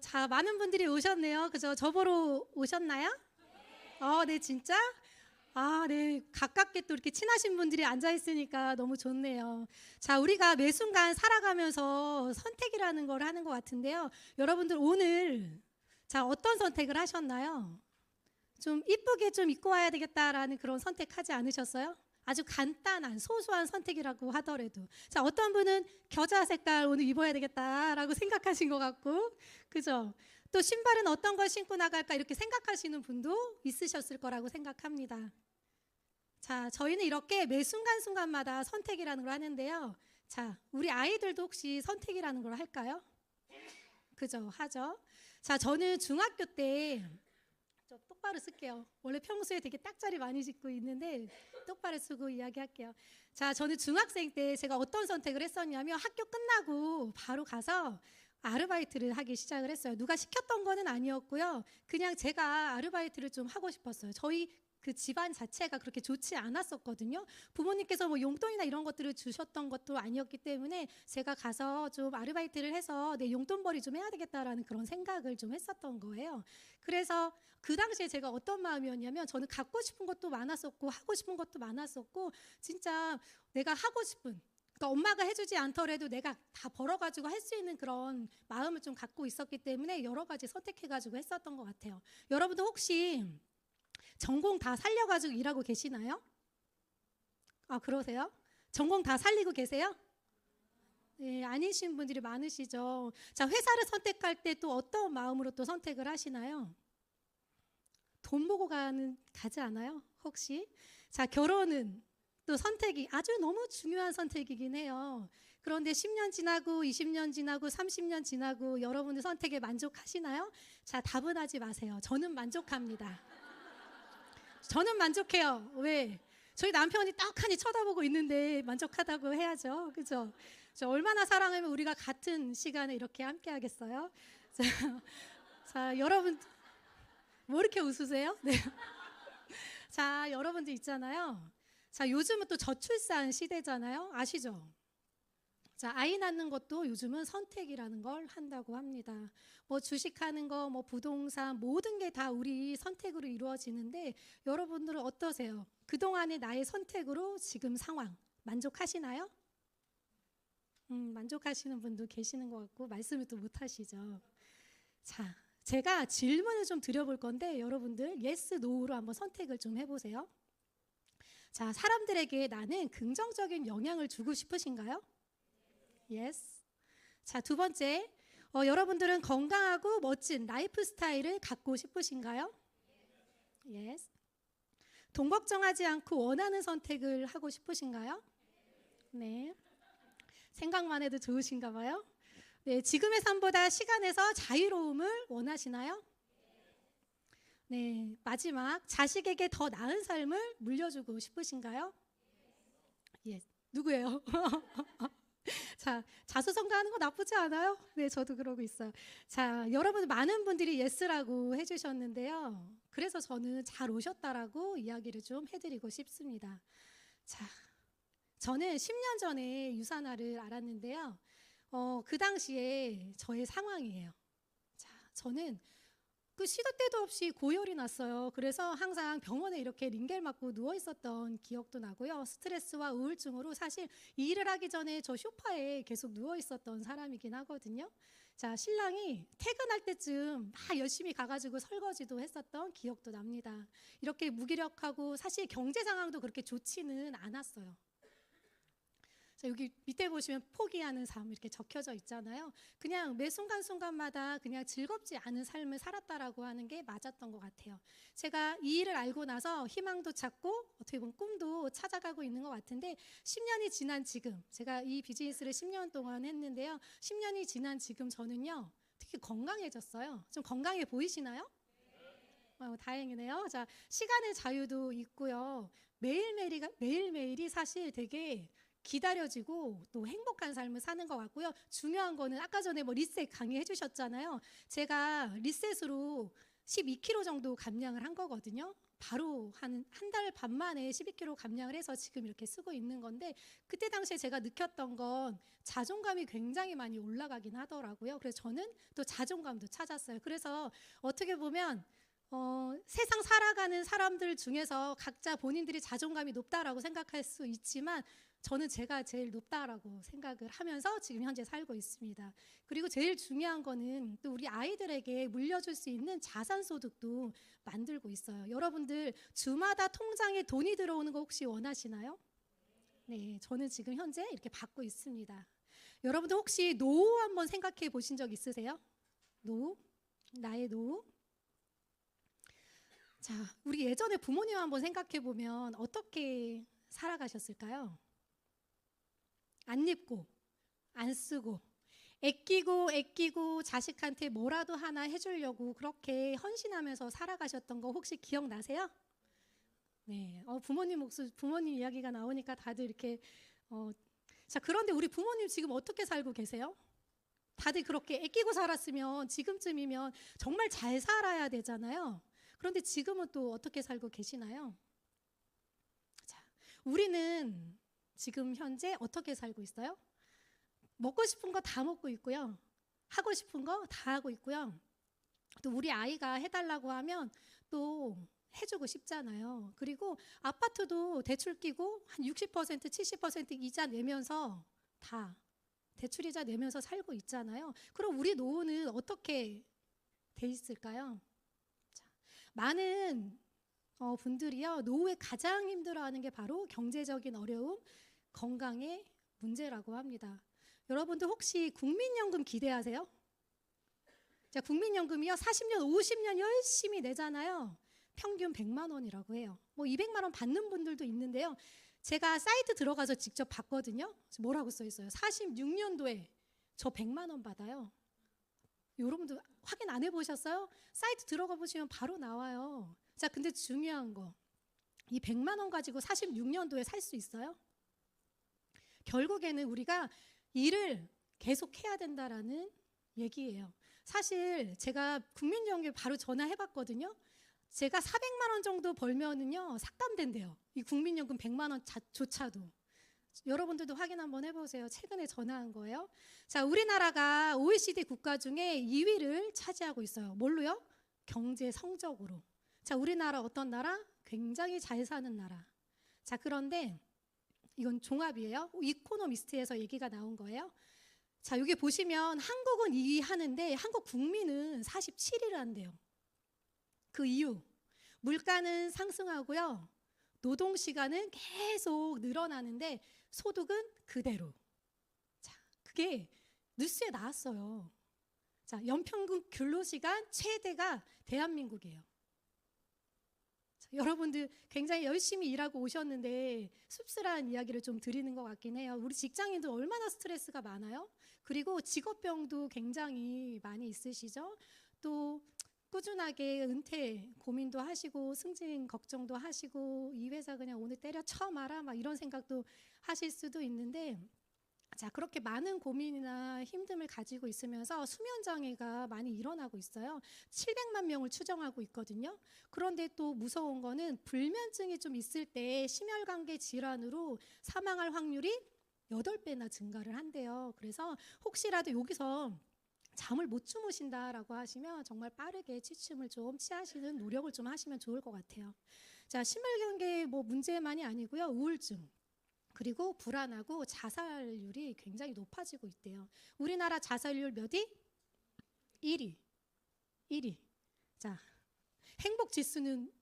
자, 많은 분들이 오셨네요. 그죠? 저 보러 오셨나요? 네, 진짜? 네. 가깝게 또 이렇게 친하신 분들이 앉아 있으니까 너무 좋네요. 자, 우리가 매 순간 살아가면서 선택이라는 걸 하는 것 같은데요. 여러분들 오늘 자, 어떤 선택을 하셨나요? 좀 이쁘게 좀 입고 와야 되겠다라는 그런 선택하지 않으셨어요? 아주 간단한 소소한 선택이라고 하더라도 자, 어떤 분은 겨자 색깔 오늘 입어야 되겠다라고 생각하신 것 같고, 그죠? 또 신발은 어떤 걸 신고 나갈까 이렇게 생각하시는 분도 있으셨을 거라고 생각합니다. 자, 저희는 이렇게 매 순간순간마다 선택이라는 걸 하는데요. 자, 우리 아이들도 혹시 선택이라는 걸 할까요? 그죠? 하죠. 자, 저는 중학교 때 좀 똑바로 쓸게요. 원래 평소에 되게 딱자리 많이 짓고 있는데 똑바로 쓰고 이야기할게요. 자, 저는 중학생 때 제가 어떤 선택을 했었냐면 학교 끝나고 바로 가서 아르바이트를 하기 시작을 했어요. 누가 시켰던 거는 아니었고요. 그냥 제가 아르바이트를 좀 하고 싶었어요. 저희 그 집안 자체가 그렇게 좋지 않았었거든요. 부모님께서 뭐 용돈이나 이런 것들을 주셨던 것도 아니었기 때문에 제가 가서 좀 아르바이트를 해서 내 용돈벌이 좀 해야 되겠다라는 그런 생각을 좀 했었던 거예요. 그래서 그 당시에 제가 어떤 마음이었냐면 저는 갖고 싶은 것도 많았었고 하고 싶은 것도 많았었고 진짜 내가 하고 싶은 그러니까 엄마가 해주지 않더라도 내가 다 벌어가지고 할 수 있는 그런 마음을 좀 갖고 있었기 때문에 여러 가지 선택해가지고 했었던 것 같아요. 여러분도 혹시 전공 다 살려가지고 일하고 계시나요? 그러세요? 전공 다 살리고 계세요? 네, 아니신 분들이 많으시죠. 자, 회사를 선택할 때 또 어떤 마음으로 또 선택을 하시나요? 돈 보고 가지 않아요? 혹시? 자, 결혼은 또 선택이 아주 너무 중요한 선택이긴 해요. 그런데 10년 지나고 20년 지나고 30년 지나고 여러분의 선택에 만족하시나요? 자, 답은 하지 마세요. 저는 만족합니다. 저는 만족해요. 왜? 저희 남편이 떡하니 쳐다보고 있는데 만족하다고 해야죠. 그죠? 얼마나 사랑하면 우리가 같은 시간에 이렇게 함께 하겠어요? 자, 자, 여러분, 뭐 이렇게 웃으세요? 네. 자, 여러분들 있잖아요. 자, 요즘은 또 저출산 시대잖아요. 아시죠? 자, 아이 낳는 것도 요즘은 선택이라는 걸 한다고 합니다. 뭐 주식하는 거, 뭐 부동산 모든 게 다 우리 선택으로 이루어지는데 여러분들은 어떠세요? 그동안의 나의 선택으로 지금 상황 만족하시나요? 만족하시는 분도 계시는 것 같고 말씀을 또 못 하시죠. 자, 제가 질문을 좀 드려볼 건데 여러분들 yes, no로 한번 선택을 좀 해보세요. 자, 사람들에게 나는 긍정적인 영향을 주고 싶으신가요? Yes. 자, 두 번째, 여러분들은 건강하고 멋진 라이프 스타일을 갖고 싶으신가요? Yes. 돈 걱정하지 않고 원하는 선택을 하고 싶으신가요? 네. 생각만 해도 좋으신가 봐요. 네, 지금의 삶보다 시간에서 자유로움을 원하시나요? 네, 마지막, 자식에게 더 나은 삶을 물려주고 싶으신가요? 예, 누구예요? 자, 자수성가하는 거 나쁘지 않아요? 네, 저도 그러고 있어요. 자, 여러분 많은 분들이 예스라고 해주셨는데요. 그래서 저는 잘 오셨다라고 이야기를 좀 해드리고 싶습니다. 자, 저는 10년 전에 유산화를 알았는데요. 그 당시에 저의 상황이에요. 자, 저는 그 시도 때도 없이 고열이 났어요. 그래서 항상 병원에 이렇게 링겔 맞고 누워 있었던 기억도 나고요. 스트레스와 우울증으로 사실 이 일을 하기 전에 저 소파에 계속 누워 있었던 사람이긴 하거든요. 자, 신랑이 퇴근할 때쯤 막 열심히 가가지고 설거지도 했었던 기억도 납니다. 이렇게 무기력하고 사실 경제 상황도 그렇게 좋지는 않았어요. 자, 여기 밑에 보시면 포기하는 삶 이렇게 적혀져 있잖아요. 그냥 매 순간순간마다 그냥 즐겁지 않은 삶을 살았다라고 하는 게 맞았던 것 같아요. 제가 이 일을 알고 나서 희망도 찾고 어떻게 보면 꿈도 찾아가고 있는 것 같은데 10년이 지난 지금 제가 이 비즈니스를 10년 동안 했는데요. 10년이 지난 지금 저는요. 되게 건강해졌어요. 좀 건강해 보이시나요? 다행이네요. 자, 시간의 자유도 있고요. 매일매일이 사실 되게 기다려지고 또 행복한 삶을 사는 것 같고요. 중요한 거는 아까 전에 뭐 리셋 강의해 주셨잖아요. 제가 리셋으로 12kg 정도 감량을 한 거거든요. 바로 한 달 반 만에 12kg 감량을 해서 지금 이렇게 쓰고 있는 건데, 그때 당시에 제가 느꼈던 건 자존감이 굉장히 많이 올라가긴 하더라고요. 그래서 저는 또 자존감도 찾았어요. 그래서 어떻게 보면 세상 살아가는 사람들 중에서 각자 본인들이 자존감이 높다라고 생각할 수 있지만, 저는 제가 제일 높다라고 생각을 하면서 지금 현재 살고 있습니다. 그리고 제일 중요한 거는 또 우리 아이들에게 물려줄 수 있는 자산소득도 만들고 있어요. 여러분들 주마다 통장에 돈이 들어오는 거 혹시 원하시나요? 네, 저는 지금 현재 이렇게 받고 있습니다. 여러분들 혹시 노후 한번 생각해 보신 적 있으세요? 노후? 나의 노후? 자, 우리 예전에 부모님 한번 생각해 보면 어떻게 살아가셨을까요? 안 입고, 안 쓰고, 애끼고 자식한테 뭐라도 하나 해주려고 그렇게 헌신하면서 살아가셨던 거 혹시 기억나세요? 네, 부모님 이야기가 나오니까 다들 이렇게 자, 그런데 우리 부모님 지금 어떻게 살고 계세요? 다들 그렇게 애끼고 살았으면 지금쯤이면 정말 잘 살아야 되잖아요. 그런데 지금은 또 어떻게 살고 계시나요? 자, 우리는 지금 현재 어떻게 살고 있어요? 먹고 싶은 거 다 먹고 있고요. 하고 싶은 거 다 하고 있고요. 또 우리 아이가 해달라고 하면 또 해주고 싶잖아요. 그리고 아파트도 대출 끼고 한 60%, 70% 이자 내면서 다 대출이자 내면서 살고 있잖아요. 그럼 우리 노후는 어떻게 돼 있을까요? 자, 많은 분들이요, 노후에 가장 힘들어하는 게 바로 경제적인 어려움, 건강의 문제라고 합니다. 여러분들 혹시 국민연금 기대하세요? 자, 국민연금이요, 40년, 50년 열심히 내잖아요. 평균 100만 원이라고 해요. 뭐 200만 원 받는 분들도 있는데요. 제가 사이트 들어가서 직접 봤거든요. 뭐라고 써 있어요? 46년도에 저 100만 원 받아요. 여러분들 확인 안 해보셨어요? 사이트 들어가 보시면 바로 나와요. 자, 근데 중요한 거, 이 100만 원 가지고 46년도에 살 수 있어요? 결국에는 우리가 일을 계속 해야 된다라는 얘기예요. 사실 제가 국민연금 바로 전화해봤거든요. 제가 400만 원 정도 벌면은요, 삭감된대요. 이 국민연금 100만 원조차도. 여러분들도 확인 한번 해보세요. 최근에 전화한 거예요. 자, 우리나라가 OECD 국가 중에 2위를 차지하고 있어요. 뭘로요? 경제 성적으로. 자, 우리나라 어떤 나라? 굉장히 잘 사는 나라. 자, 그런데 이건 종합이에요. 이코노미스트에서 얘기가 나온 거예요. 자, 여기 보시면 한국은 2위 하는데 한국 국민은 47위를 한대요. 그 이유, 물가는 상승하고요, 노동시간은 계속 늘어나는데 소득은 그대로. 자, 그게 뉴스에 나왔어요. 자, 연평균 근로시간 최대가 대한민국이에요. 자, 여러분들 굉장히 열심히 일하고 오셨는데 씁쓸한 이야기를 좀 드리는 것 같긴 해요. 우리 직장인들 얼마나 스트레스가 많아요? 그리고 직업병도 굉장히 많이 있으시죠? 또 꾸준하게 은퇴 고민도 하시고 승진 걱정도 하시고 이 회사 그냥 오늘 때려쳐 마라 막 이런 생각도 하실 수도 있는데, 자, 그렇게 많은 고민이나 힘듦을 가지고 있으면서 수면 장애가 많이 일어나고 있어요. 700만 명을 추정하고 있거든요. 그런데 또 무서운 거는 불면증이 좀 있을 때 심혈관계 질환으로 사망할 확률이 8배나 증가를 한대요. 그래서 혹시라도 여기서 잠을 못 주무신다라고 하시면 정말 빠르게 취침을 좀 취하시는 노력을 좀 하시면 좋을 것 같아요. 자, 심혈관계 뭐 문제만이 아니고요, 우울증, 그리고 불안하고 자살률이 굉장히 높아지고 있대요. 우리나라 자살률 몇 위? 1위. 1위. 자, 행복 지수는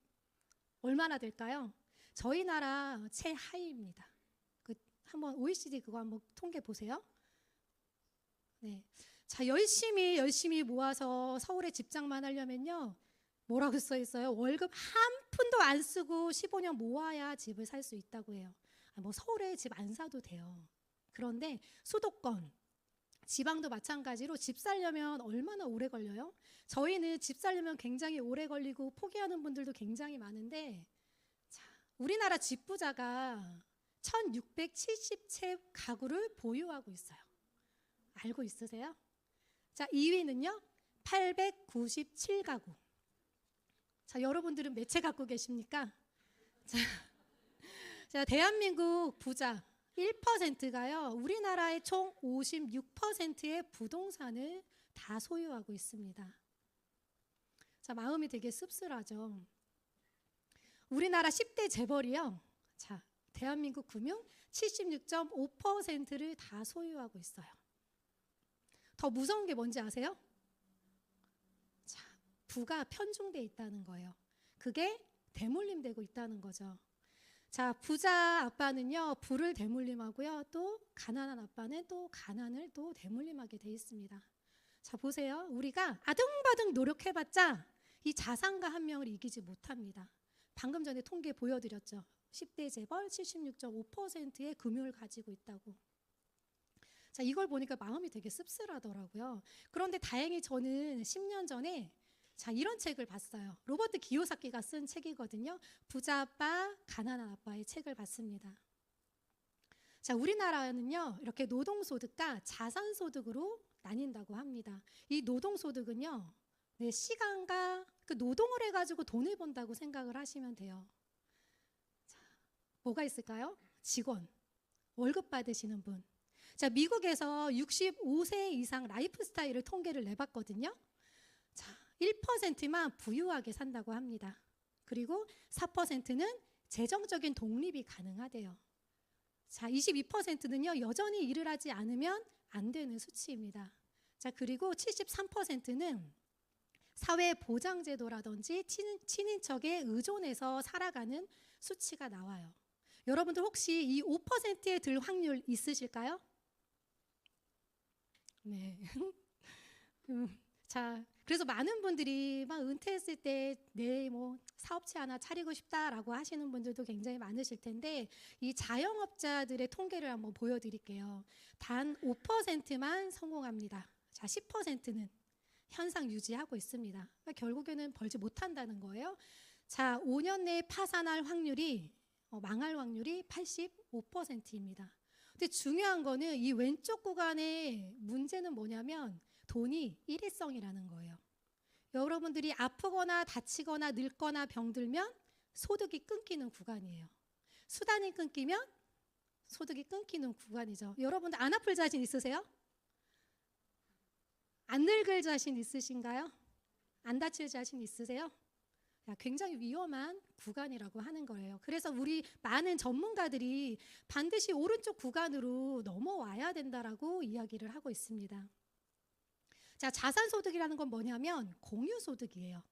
얼마나 될까요? 저희 나라 최하위입니다. 한번 OECD 그거 한번 통계 보세요. 네. 자, 열심히 모아서 서울에 집장만 하려면요, 뭐라고 써 있어요? 월급 한 푼도 안 쓰고 15년 모아야 집을 살 수 있다고 해요. 뭐 서울에 집 안 사도 돼요. 그런데 수도권, 지방도 마찬가지로 집 살려면 얼마나 오래 걸려요? 저희는 집 살려면 굉장히 오래 걸리고 포기하는 분들도 굉장히 많은데, 자, 우리나라 집부자가 1670채 가구를 보유하고 있어요. 알고 있으세요? 자, 2위는요 897가구. 자, 여러분들은 몇 채 갖고 계십니까? 자, 대한민국 부자 1%가요. 우리나라의 총 56%의 부동산을 다 소유하고 있습니다. 자, 마음이 되게 씁쓸하죠. 우리나라 10대 재벌이요. 자, 대한민국 금융 76.5%를 다 소유하고 있어요. 더 무서운 게 뭔지 아세요? 자, 부가 편중돼 있다는 거예요. 그게 대물림되고 있다는 거죠. 자, 부자 아빠는요, 부를 대물림하고요, 또 가난한 아빠는 또 가난을 또 대물림하게 돼 있습니다. 자, 보세요. 우리가 아등바등 노력해봤자 이 자산가 한 명을 이기지 못합니다. 방금 전에 통계 보여드렸죠. 10대 재벌 76.5%의 금융을 가지고 있다고. 자, 이걸 보니까 마음이 되게 씁쓸하더라고요. 그런데 다행히 저는 10년 전에 자, 이런 책을 봤어요. 로버트 기요사키가 쓴 책이거든요. 부자 아빠, 가난한 아빠의 책을 봤습니다. 자, 우리나라는요, 이렇게 노동소득과 자산소득으로 나뉜다고 합니다. 이 노동소득은요, 내 시간과 그 노동을 해가지고 돈을 번다고 생각을 하시면 돼요. 자, 뭐가 있을까요? 직원, 월급 받으시는 분. 자, 미국에서 65세 이상 라이프 스타일을 통계를 내봤거든요. 자, 1%만 부유하게 산다고 합니다. 그리고 4%는 재정적인 독립이 가능하대요. 자, 22%는요, 여전히 일을 하지 않으면 안 되는 수치입니다. 자, 그리고 73%는 사회보장제도라든지 친인척에 의존해서 살아가는 수치가 나와요. 여러분들 혹시 이 5%에 들 확률 있으실까요? 네. 자, 그래서 많은 분들이 막 은퇴했을 때 내 뭐 사업체 하나 차리고 싶다라고 하시는 분들도 굉장히 많으실 텐데, 이 자영업자들의 통계를 한번 보여드릴게요. 단 5%만 성공합니다. 자, 10%는 현상 유지하고 있습니다. 그러니까 결국에는 벌지 못한다는 거예요. 자, 5년 내에 파산할 확률이 망할 확률이 85%입니다. 근데 중요한 거는 이 왼쪽 구간의 문제는 뭐냐면 돈이 일회성이라는 거예요. 여러분들이 아프거나 다치거나 늙거나 병들면 소득이 끊기는 구간이에요. 수단이 끊기면 소득이 끊기는 구간이죠. 여러분들 안 아플 자신 있으세요? 안 늙을 자신 있으신가요? 안 다칠 자신 있으세요? 굉장히 위험한 구간이라고 하는 거예요. 그래서 우리 많은 전문가들이 반드시 오른쪽 구간으로 넘어와야 된다라고 이야기를 하고 있습니다. 자, 자산소득이라는 건 뭐냐면 공유소득이에요.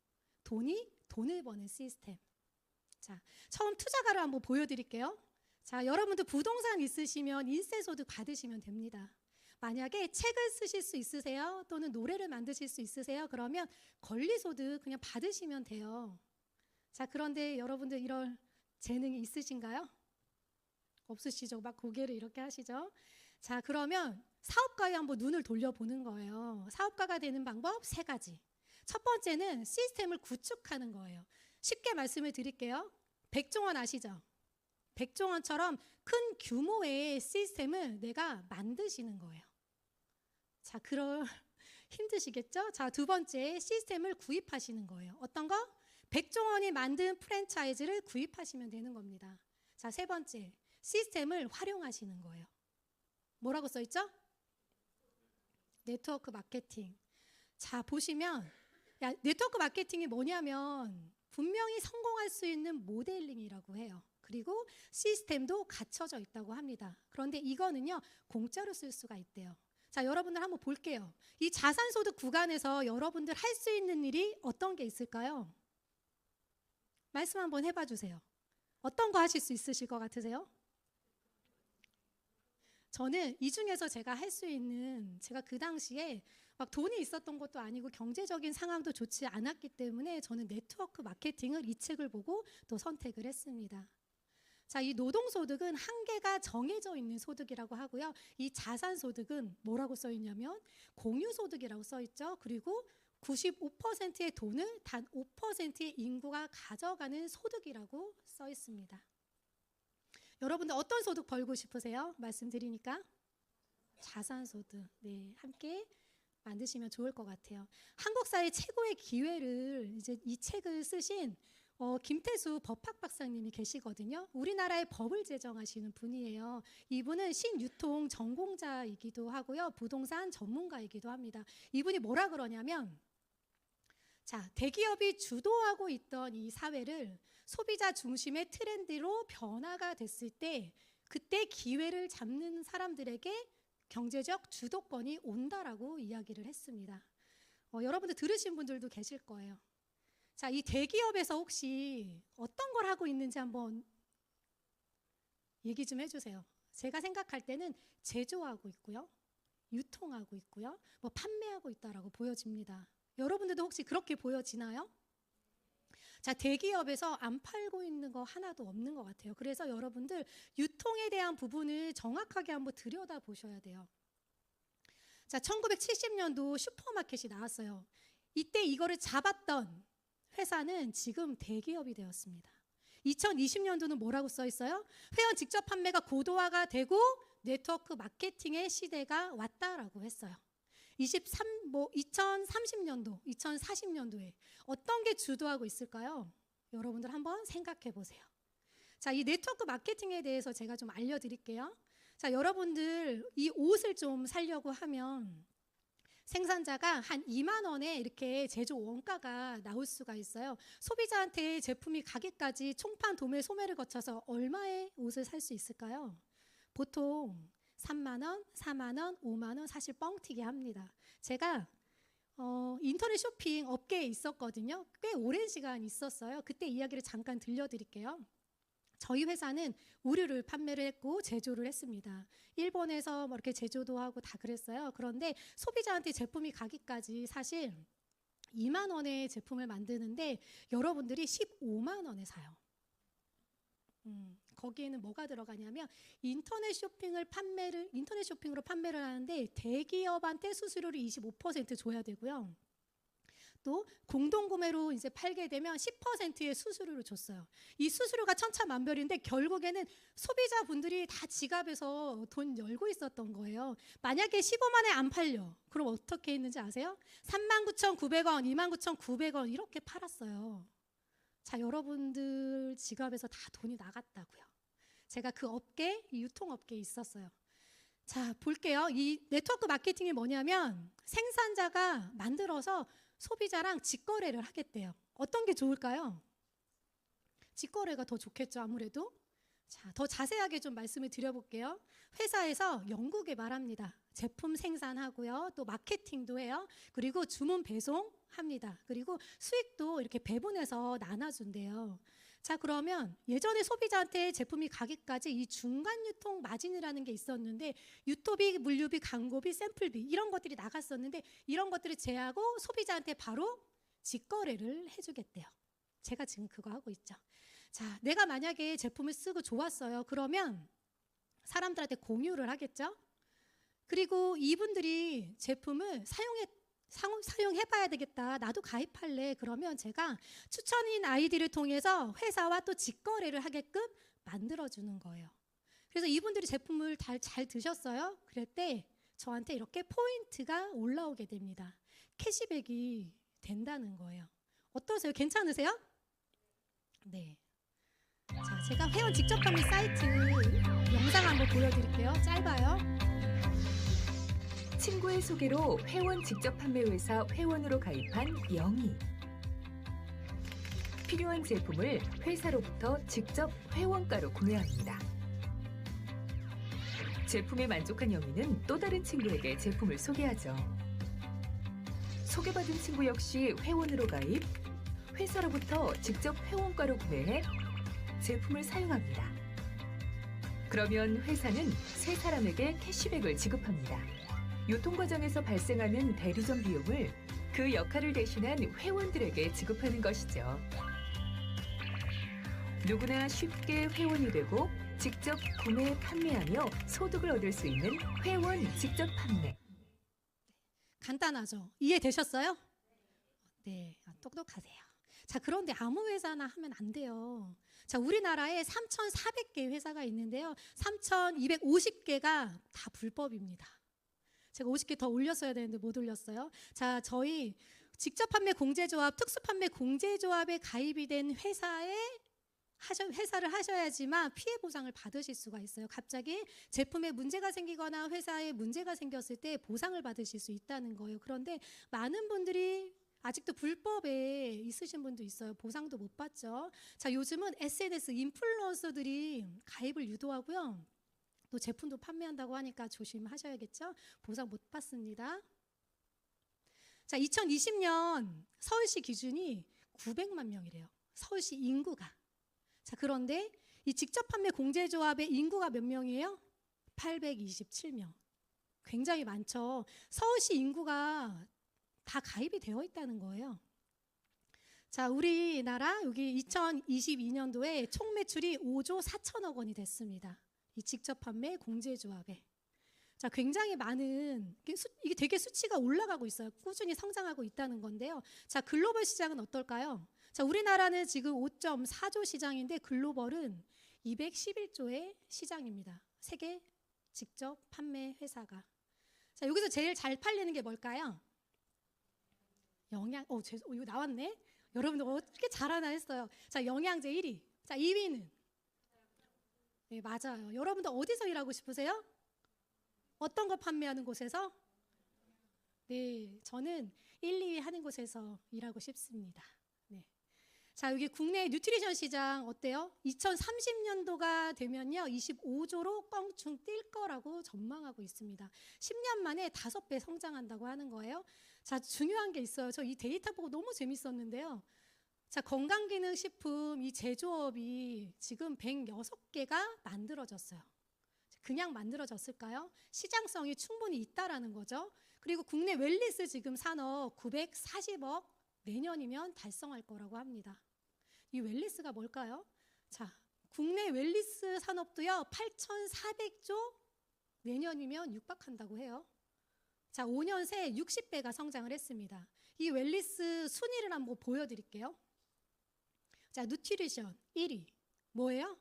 돈을 버는 시스템. 자, 처음 투자가를 한번 보여드릴게요. 자, 여러분들 부동산 있으시면 인세소득 받으시면 됩니다. 만약에 책을 쓰실 수 있으세요? 또는 노래를 만드실 수 있으세요? 그러면 권리소득 그냥 받으시면 돼요. 자, 그런데 여러분들 이런 재능이 있으신가요? 없으시죠? 막 고개를 이렇게 하시죠? 자, 그러면 사업가에 한번 눈을 돌려보는 거예요. 사업가가 되는 방법 3가지. 첫 번째는 시스템을 구축하는 거예요. 쉽게 말씀을 드릴게요. 백종원 아시죠? 백종원처럼 큰 규모의 시스템을 내가 만드시는 거예요. 자, 힘드시겠죠? 자, 2번째 시스템을 구입하시는 거예요. 어떤 거? 백종원이 만든 프랜차이즈를 구입하시면 되는 겁니다. 자, 3번째 시스템을 활용하시는 거예요. 뭐라고 써있죠? 네트워크 마케팅. 자, 보시면 네트워크 마케팅이 뭐냐면 분명히 성공할 수 있는 모델링이라고 해요. 그리고 시스템도 갖춰져 있다고 합니다. 그런데 이거는요, 공짜로 쓸 수가 있대요. 자, 여러분들 한번 볼게요. 이 자산소득 구간에서 여러분들 할 수 있는 일이 어떤 게 있을까요? 말씀 한번 해봐 주세요. 어떤 거 하실 수 있으실 것 같으세요? 저는 이 중에서 제가 할 수 있는, 제가 그 당시에 막 돈이 있었던 것도 아니고 경제적인 상황도 좋지 않았기 때문에 저는 네트워크 마케팅을 이 책을 보고 또 선택을 했습니다. 자, 이 노동소득은 한계가 정해져 있는 소득이라고 하고요. 이 자산소득은 뭐라고 써 있냐면 공유소득이라고 써 있죠. 그리고 95%의 돈을 단 5%의 인구가 가져가는 소득이라고 써 있습니다. 여러분들 어떤 소득 벌고 싶으세요? 말씀드리니까 자산소득. 네, 함께 만드시면 좋을 것 같아요. 한국 사회 최고의 기회를 이제 이 책을 쓰신 김태수 법학 박사님이 계시거든요. 우리나라의 법을 제정하시는 분이에요. 이분은 신유통 전공자이기도 하고요. 부동산 전문가이기도 합니다. 이분이 뭐라 그러냐면, 자, 대기업이 주도하고 있던 이 사회를 소비자 중심의 트렌드로 변화가 됐을 때 그때 기회를 잡는 사람들에게 경제적 주도권이 온다라고 이야기를 했습니다. 여러분들 들으신 분들도 계실 거예요. 자, 이 대기업에서 혹시 어떤 걸 하고 있는지 한번 얘기 좀 해주세요. 제가 생각할 때는 제조하고 있고요, 유통하고 있고요, 뭐 판매하고 있다라고 보여집니다. 여러분들도 혹시 그렇게 보여지나요? 자, 대기업에서 안 팔고 있는 거 하나도 없는 것 같아요. 그래서 여러분들 유통에 대한 부분을 정확하게 한번 들여다 보셔야 돼요. 자, 1970년도 슈퍼마켓이 나왔어요. 이때 이거를 잡았던 회사는 지금 대기업이 되었습니다. 2020년도는 뭐라고 써 있어요? 회원 직접 판매가 고도화가 되고 네트워크 마케팅의 시대가 왔다라고 했어요. 2030년도, 2040년도에 어떤 게 주도하고 있을까요? 여러분들 한번 생각해 보세요. 자, 이 네트워크 마케팅에 대해서 제가 좀 알려드릴게요. 자, 여러분들 이 옷을 좀 사려고 하면 생산자가 한 2만 원에 이렇게 제조 원가가 나올 수가 있어요. 소비자한테 제품이 가기까지 총판, 도매, 소매를 거쳐서 얼마의 옷을 살 수 있을까요? 보통 3만 원, 4만 원, 5만 원 사실 뻥튀기 합니다. 제가 인터넷 쇼핑 업계에 있었거든요. 꽤 오랜 시간 있었어요. 그때 이야기를 잠깐 들려드릴게요. 저희 회사는 의류를 판매를 했고 제조를 했습니다. 일본에서 뭐 이렇게 제조도 하고 다 그랬어요. 그런데 소비자한테 제품이 가기까지 사실 2만 원의 제품을 만드는데 여러분들이 15만 원에 사요. 거기에는 뭐가 들어가냐면 인터넷 쇼핑으로 판매를 하는데 대기업한테 수수료를 25% 줘야 되고요. 또 공동구매로 이제 팔게 되면 10%의 수수료를 줬어요. 이 수수료가 천차만별인데 결국에는 소비자분들이 다 지갑에서 돈 열고 있었던 거예요. 만약에 15만에 안 팔려. 그럼 어떻게 했는지 아세요? 39,900원, 29,900원 이렇게 팔았어요. 자, 여러분들 지갑에서 다 돈이 나갔다고요. 제가 그 업계, 이 유통업계에 있었어요. 자, 볼게요. 이 네트워크 마케팅이 뭐냐면 생산자가 만들어서 소비자랑 직거래를 하겠대요. 어떤 게 좋을까요? 직거래가 더 좋겠죠, 아무래도. 자, 더 자세하게 좀 말씀을 드려볼게요. 회사에서 연구 개발합니다. 제품 생산하고요, 또 마케팅도 해요. 그리고 주문 배송합니다. 그리고 수익도 이렇게 배분해서 나눠준대요. 자, 그러면 예전에 소비자한테 제품이 가기까지 이 중간 유통 마진이라는 게 있었는데 유토비, 물류비, 광고비, 샘플비 이런 것들이 나갔었는데 이런 것들을 제하고 소비자한테 바로 직거래를 해주겠대요. 제가 지금 그거 하고 있죠. 자, 내가 만약에 제품을 쓰고 좋았어요. 그러면 사람들한테 공유를 하겠죠. 그리고 이분들이 제품을 사용해봐야 되겠다. 나도 가입할래. 그러면 제가 추천인 아이디를 통해서 회사와 또 직거래를 하게끔 만들어주는 거예요. 그래서 이분들이 제품을 잘 드셨어요. 그럴 때 저한테 이렇게 포인트가 올라오게 됩니다. 캐시백이 된다는 거예요. 어떠세요? 괜찮으세요? 네. 자, 제가 회원 직접 판매 사이트 영상 한번 보여드릴게요. 짧아요. 친구의 소개로 회원 직접 판매 회사 회원으로 가입한 영희. 필요한 제품을 회사로부터 직접 회원가로 구매합니다. 제품에 만족한 영희는 또 다른 친구에게 제품을 소개하죠. 소개받은 친구 역시 회원으로 가입, 회사로부터 직접 회원가로 구매해 제품을 사용합니다. 그러면 회사는 세 사람에게 캐시백을 지급합니다. 유통 과정에서 발생하는 대리점 비용을 그 역할을 대신한 회원들에게 지급하는 것이죠. 누구나 쉽게 회원이 되고 직접 구매, 판매하며 소득을 얻을 수 있는 회원 직접 판매. 간단하죠? 이해되셨어요? 네, 똑똑하세요. 자, 그런데 아무 회사나 하면 안 돼요. 자, 우리나라에 3,400개 회사가 있는데요. 3,250개가 다 불법입니다. 제가 50개 더 올렸어야 되는데 못 올렸어요. 자, 저희 직접 판매 공제조합, 특수 판매 공제조합에 가입이 된 회사를 하셔야지만 피해 보상을 받으실 수가 있어요. 갑자기 제품에 문제가 생기거나 회사에 문제가 생겼을 때 보상을 받으실 수 있다는 거예요. 그런데 많은 분들이 아직도 불법에 있으신 분도 있어요. 보상도 못 받죠. 자, 요즘은 SNS 인플루언서들이 가입을 유도하고요. 또 제품도 판매한다고 하니까 조심하셔야겠죠. 보상 못 받습니다. 자, 2020년 서울시 기준이 900만 명이래요. 서울시 인구가. 자, 그런데 이 직접 판매 공제조합의 인구가 몇 명이에요? 827명. 굉장히 많죠. 서울시 인구가 다 가입이 되어 있다는 거예요. 자, 우리나라 여기 2022년도에 총 매출이 5조 4천억 원이 됐습니다. 이 직접 판매 공제조합에. 자, 굉장히 많은 이게 되게 수치가 올라가고 있어요. 꾸준히 성장하고 있다는 건데요. 자, 글로벌 시장은 어떨까요? 자, 우리나라는 지금 5.4조 시장인데 글로벌은 211조의 시장입니다. 세계 직접 판매 회사가. 자, 여기서 제일 잘 팔리는 게 뭘까요? 이거 나왔네. 여러분들 어떻게 잘하나 했어요. 자, 영양제 1위. 자, 2위는? 네, 맞아요. 여러분들 어디서 일하고 싶으세요? 어떤 거 판매하는 곳에서? 네, 저는 1, 2위 하는 곳에서 일하고 싶습니다. 네. 자, 여기 국내 뉴트리션 시장 어때요? 2030년도가 되면요 25조로 껑충 뛸 거라고 전망하고 있습니다. 10년 만에 5배 성장한다고 하는 거예요. 자, 중요한 게 있어요. 저 이 데이터 보고 너무 재밌었는데요. 자, 건강기능식품 이 제조업이 지금 106개가 만들어졌어요. 그냥 만들어졌을까요? 시장성이 충분히 있다라는 거죠. 그리고 국내 웰니스 지금 산업 940억 내년이면 달성할 거라고 합니다. 이 웰니스가 뭘까요? 자, 국내 웰니스 산업도요 8,400조 내년이면 육박한다고 해요. 자, 5년 새 60배가 성장을 했습니다. 이 웰니스 순위를 한번 보여드릴게요. 자, 누트리션 1위 뭐예요?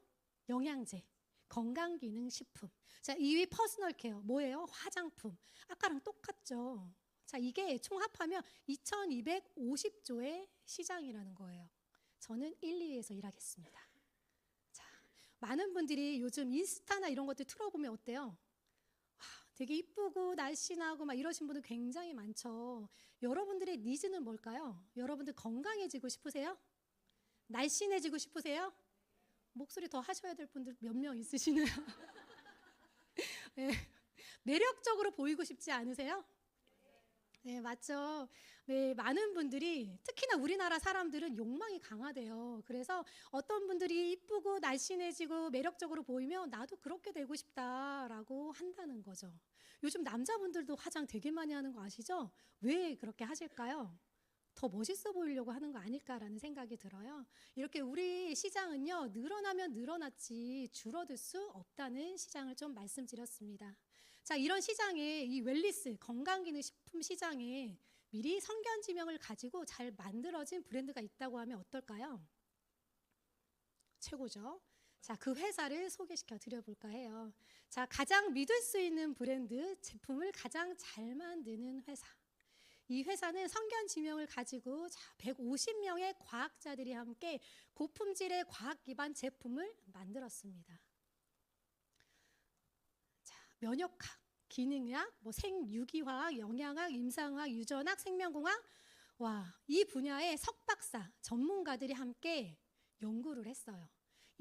영양제, 건강기능식품. 자, 2위 퍼스널 케어 뭐예요? 화장품. 아까랑 똑같죠. 자, 이게 총 합하면 2,250조의 시장이라는 거예요. 저는 1, 2위에서 일하겠습니다. 자, 많은 분들이 요즘 인스타나 이런 것들 틀어보면 어때요? 와, 되게 이쁘고 날씬하고 막 이러신 분들 굉장히 많죠. 여러분들의 니즈는 뭘까요? 여러분들 건강해지고 싶으세요? 날씬해지고 싶으세요? 목소리 더 하셔야 될 분들 몇 명 있으시나요? 네. 매력적으로 보이고 싶지 않으세요? 네, 맞죠. 네, 많은 분들이 특히나 우리나라 사람들은 욕망이 강하대요. 그래서 어떤 분들이 이쁘고 날씬해지고 매력적으로 보이면 나도 그렇게 되고 싶다라고 한다는 거죠. 요즘 남자분들도 화장 되게 많이 하는 거 아시죠? 왜 그렇게 하실까요? 더 멋있어 보이려고 하는 거 아닐까라는 생각이 들어요. 이렇게 우리 시장은요, 늘어나면 늘어났지 줄어들 수 없다는 시장을 좀 말씀드렸습니다. 자, 이런 시장에 이 웰니스 건강기능식품 시장에 미리 성견지명을 가지고 잘 만들어진 브랜드가 있다고 하면 어떨까요? 최고죠. 자, 그 회사를 소개시켜 드려볼까 해요. 자, 가장 믿을 수 있는 브랜드 제품을 가장 잘 만드는 회사. 이 회사는 성견지명을 가지고 150명의 과학자들이 함께 고품질의 과학 기반 제품을 만들었습니다. 자, 면역학, 기능학, 생유기화학, 영양학, 임상학, 유전학, 생명공학, 와, 이 분야의 석박사 전문가들이 함께 연구를 했어요.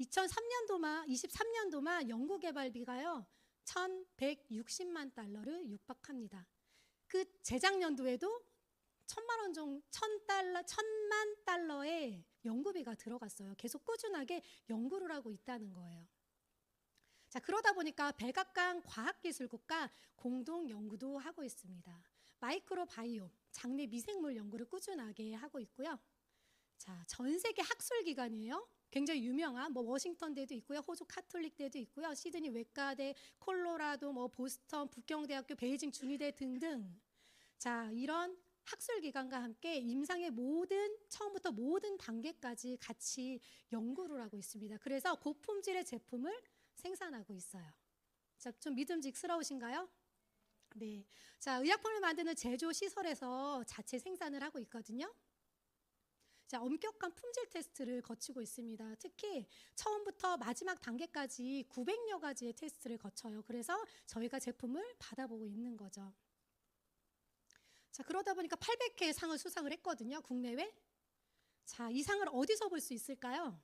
23년도만 연구개발비가요 1,160만 달러를 육박합니다. 그 재작년도에도 1,000만 달러의 연구비가 들어갔어요. 계속 꾸준하게 연구를 하고 있다는 거예요. 자, 그러다 보니까 백악관 과학기술국과 공동 연구도 하고 있습니다. 마이크로바이옴, 장내 미생물 연구를 꾸준하게 하고 있고요. 자, 전 세계 학술기관이에요. 굉장히 유명한 워싱턴대도 있고요, 호주 카톨릭대도 있고요, 시드니 외과대, 콜로라도, 보스턴, 북경대학교, 베이징 중의대 등등. 자, 이런 학술기관과 함께 임상의 처음부터 모든 단계까지 같이 연구를 하고 있습니다. 그래서 고품질의 제품을 생산하고 있어요. 자, 좀 믿음직스러우신가요? 네. 자, 의약품을 만드는 제조 시설에서 자체 생산을 하고 있거든요. 자, 엄격한 품질 테스트를 거치고 있습니다. 특히 처음부터 마지막 단계까지 900여 가지의 테스트를 거쳐요. 그래서 저희가 제품을 받아보고 있는 거죠. 자, 그러다 보니까 800개 상을 수상을 했거든요. 국내외. 자, 이 상을 어디서 볼 수 있을까요?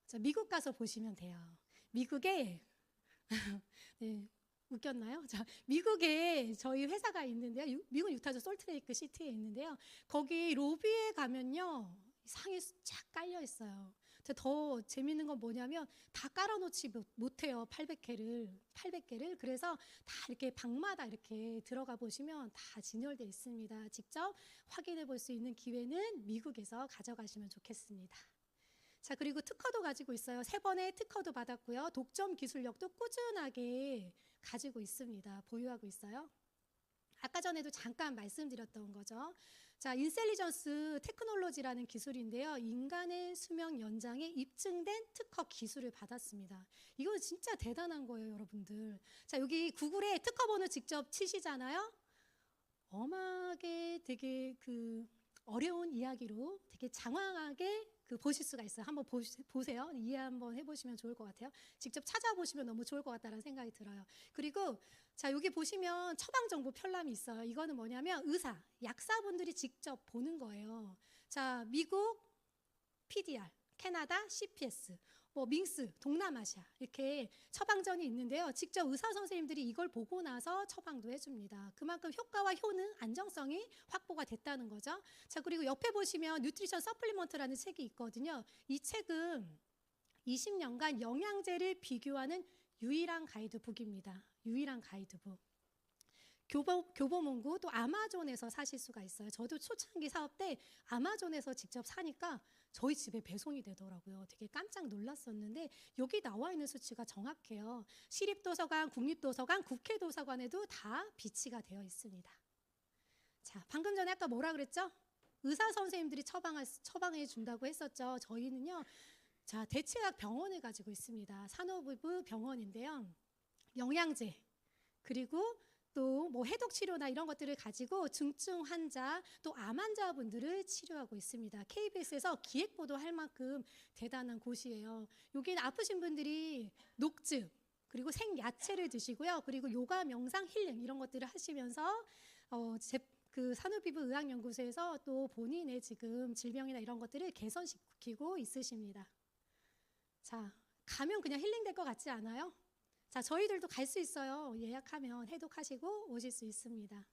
자, 미국 가서 보시면 돼요. 미국에 네, 웃겼나요? 자, 미국에 저희 회사가 있는데요. 미국 유타주 솔트레이크 시티에 있는데요. 거기 로비에 가면요. 상이 쫙 깔려 있어요. 더 재밌는 건 뭐냐면 다 깔아놓지 못해요. 800개를. 그래서 다 이렇게 방마다 이렇게 들어가 보시면 다 진열되어 있습니다. 직접 확인해 볼 수 있는 기회는 미국에서 가져가시면 좋겠습니다. 자, 그리고 특허도 가지고 있어요. 3번의 특허도 받았고요. 독점 기술력도 꾸준하게 가지고 있습니다. 보유하고 있어요. 아까 전에도 잠깐 말씀드렸던 거죠. 자, 인셀리전스 테크놀로지라는 기술인데요. 인간의 수명 연장에 입증된 특허 기술을 받았습니다. 이건 진짜 대단한 거예요, 여러분들. 자, 여기 구글에 특허 번호 직접 치시잖아요. 엄하게 되게 어려운 이야기로 되게 장황하게 보실 수가 있어요. 한번 보세요. 이해 한번 해보시면 좋을 것 같아요. 직접 찾아보시면 너무 좋을 것 같다는 생각이 들어요. 그리고 자, 여기 보시면 처방정보 편람이 있어요. 이거는 뭐냐면 의사, 약사분들이 직접 보는 거예요. 자, 미국 PDR, 캐나다 CPS, 밍스, 동남아시아 이렇게 처방전이 있는데요. 직접 의사 선생님들이 이걸 보고 나서 처방도 해줍니다. 그만큼 효과와 효능, 안정성이 확보가 됐다는 거죠. 자, 그리고 옆에 보시면 뉴트리션 서플리먼트라는 책이 있거든요. 이 책은 20년간 영양제를 비교하는 유일한 가이드북입니다. 유일한 가이드북. 교보문고 또 아마존에서 사실 수가 있어요. 저도 초창기 사업 때 아마존에서 직접 사니까 저희 집에 배송이 되더라고요. 되게 깜짝 놀랐었는데 여기 나와 있는 수치가 정확해요. 시립도서관, 국립도서관, 국회도서관에도 다 비치가 되어 있습니다. 자, 방금 전에 아까 뭐라 그랬죠? 의사 선생님들이 처방해 준다고 했었죠. 저희는요. 자, 대체약 병원을 가지고 있습니다. 산후부부 병원인데요. 영양제 그리고 또 해독 치료나 이런 것들을 가지고 중증 환자 또 암 환자분들을 치료하고 있습니다. KBS에서 기획보도 할 만큼 대단한 곳이에요. 여기는 아프신 분들이 녹즙 그리고 생야채를 드시고요. 그리고 요가, 명상, 힐링 이런 것들을 하시면서 산후피부의학연구소에서 또 본인의 지금 질병이나 이런 것들을 개선시키고 있으십니다. 자, 가면 그냥 힐링될 것 같지 않아요? 자, 저희들도 갈 수 있어요. 예약하면 해독하시고 오실 수 있습니다.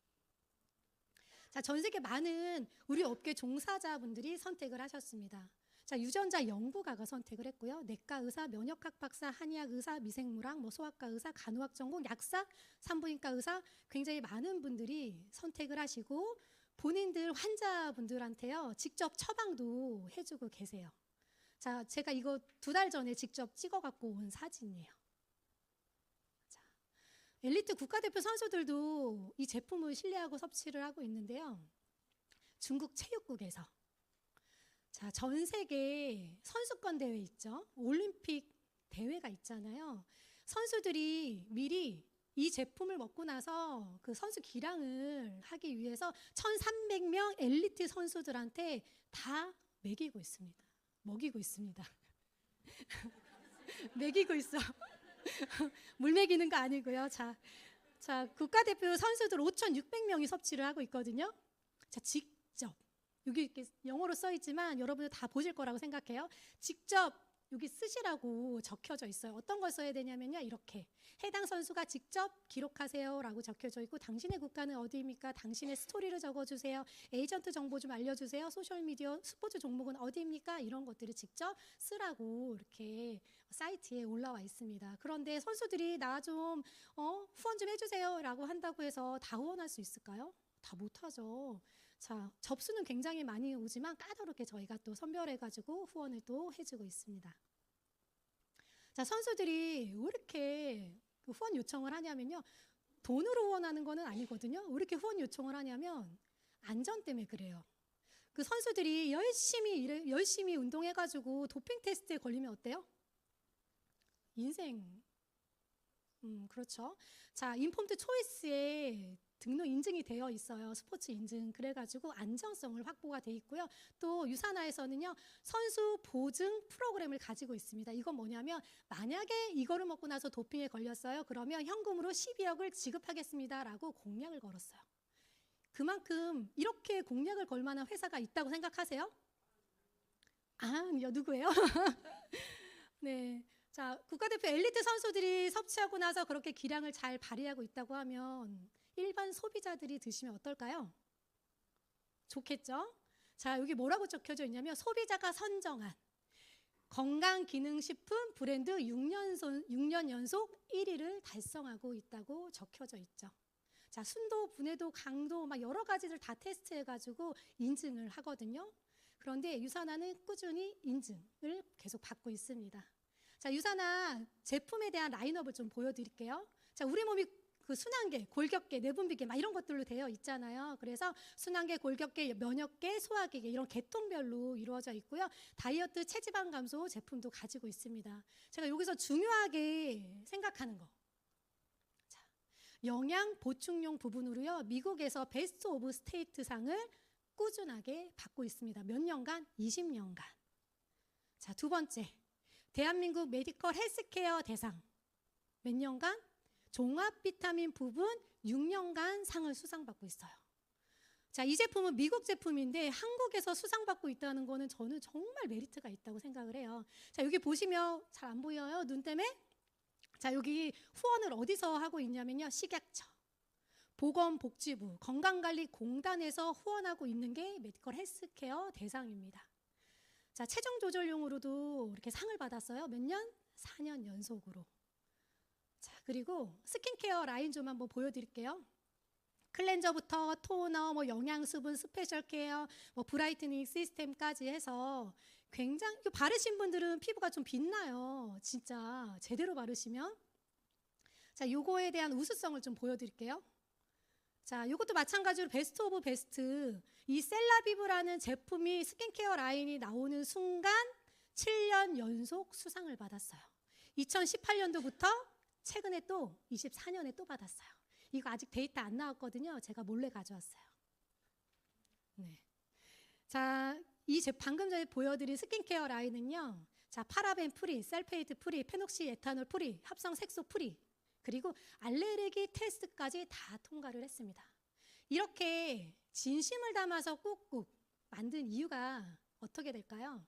자, 전 세계 많은 우리 업계 종사자분들이 선택을 하셨습니다. 자, 유전자 연구가가 선택을 했고요. 내과 의사, 면역학 박사, 한의학 의사, 미생물학, 소아과 의사, 간호학 전공, 약사, 산부인과 의사 굉장히 많은 분들이 선택을 하시고 본인들 환자분들한테요. 직접 처방도 해주고 계세요. 자, 제가 이거 2달 전에 직접 찍어갖고 온 사진이에요. 엘리트 국가대표 선수들도 이 제품을 신뢰하고 섭취를 하고 있는데요. 중국 체육국에서 자, 전 세계 선수권 대회 있죠. 올림픽 대회가 있잖아요. 선수들이 미리 이 제품을 먹고 나서 선수 기량을 하기 위해서 1,300명 엘리트 선수들한테 다 먹이고 있습니다. 먹이고 있어. 물 먹이는 거 아니고요. 자, 국가대표 선수들 5,600명이 섭취를 하고 있거든요. 자, 직접 여기 이렇게 영어로 써 있지만 여러분들 다 보실 거라고 생각해요. 직접 여기 쓰시라고 적혀져 있어요. 어떤 걸 써야 되냐면요. 이렇게 해당 선수가 직접 기록하세요라고 적혀져 있고 당신의 국가는 어디입니까? 당신의 스토리를 적어주세요. 에이전트 정보 좀 알려주세요. 소셜미디어 스포츠 종목은 어디입니까? 이런 것들을 직접 쓰라고 이렇게 사이트에 올라와 있습니다. 그런데 선수들이 나 좀 후원 좀 해주세요라고 한다고 해서 다 후원할 수 있을까요? 다 못하죠. 자, 접수는 굉장히 많이 오지만 까다롭게 저희가 또 선별해가지고 후원을 또 해주고 있습니다. 자, 선수들이 왜 이렇게 후원 요청을 하냐면요. 돈으로 후원하는 거는 아니거든요. 왜 이렇게 후원 요청을 하냐면 안전 때문에 그래요. 선수들이 열심히 운동해가지고 도핑 테스트에 걸리면 어때요? 인생 그렇죠. 자, 인폼드 초이스에 등록 인증이 되어 있어요. 스포츠 인증. 그래가지고 안정성을 확보가 돼 있고요. 또 유산화에서는요, 선수 보증 프로그램을 가지고 있습니다. 이건 뭐냐면 만약에 이거를 먹고 나서 도핑에 걸렸어요. 그러면 현금으로 12억을 지급하겠습니다라고 공약을 걸었어요. 그만큼 이렇게 공약을 걸 만한 회사가 있다고 생각하세요? 아니요, 누구예요? 네. 자, 국가대표 엘리트 선수들이 섭취하고 나서 그렇게 기량을 잘 발휘하고 있다고 하면 일반 소비자들이 드시면 어떨까요? 좋겠죠? 자, 여기 뭐라고 적혀져 있냐면 소비자가 선정한 건강기능식품 브랜드 6년 연속 1위를 달성하고 있다고 적혀져 있죠. 자, 순도, 분해도, 강도 막 여러 가지를 다 테스트해가지고 인증을 하거든요. 그런데 유산화는 꾸준히 인증을 계속 받고 있습니다. 자, 유산화 제품에 대한 라인업을 좀 보여드릴게요. 자, 우리 몸이 그 순환계, 골격계, 내분비계 막 이런 것들로 되어 있잖아요. 그래서 순환계, 골격계, 면역계, 소화계 이런 계통별로 이루어져 있고요. 다이어트, 체지방 감소 제품도 가지고 있습니다. 제가 여기서 중요하게 생각하는 거. 자, 영양 보충용 부분으로요. 미국에서 베스트 오브 스테이트 상을 꾸준하게 받고 있습니다. 몇 년간? 20년간. 자, 두 번째. 대한민국 메디컬 헬스케어 대상. 몇 년간? 종합 비타민 부분 6년간 상을 수상받고 있어요. 자, 이 제품은 미국 제품인데 한국에서 수상받고 있다는 거는 저는 정말 메리트가 있다고 생각을 해요. 자, 여기 보시면 잘 안 보여요? 눈 때문에? 자, 여기 후원을 어디서 하고 있냐면요. 식약처, 보건복지부, 건강관리공단에서 후원하고 있는 게 메디컬 헬스케어 대상입니다. 자, 체중 조절용으로도 이렇게 상을 받았어요. 몇 년? 4년 연속으로. 자, 그리고 스킨케어 라인 좀 한번 보여드릴게요. 클렌저부터 토너, 뭐 영양수분, 스페셜 케어, 뭐 브라이트닝 시스템까지 해서 굉장히 바르신 분들은 피부가 좀 빛나요. 진짜 제대로 바르시면. 자, 요거에 대한 우수성을 좀 보여드릴게요. 자, 이것도 마찬가지로 베스트 오브 베스트. 이 셀라비브라는 제품이 스킨케어 라인이 나오는 순간 7년 연속 수상을 받았어요. 2018년도부터 최근에 또 24년에 또 받았어요. 이거 아직 데이터 안 나왔거든요. 제가 몰래 가져왔어요. 네. 자, 방금 전에 보여드린 스킨케어 라인은요. 자, 파라벤 프리, 설페이트 프리, 페녹시 에탄올 프리, 합성 색소 프리. 그리고 알레르기 테스트까지 다 통과를 했습니다. 이렇게 진심을 담아서 꾹꾹 만든 이유가 어떻게 될까요?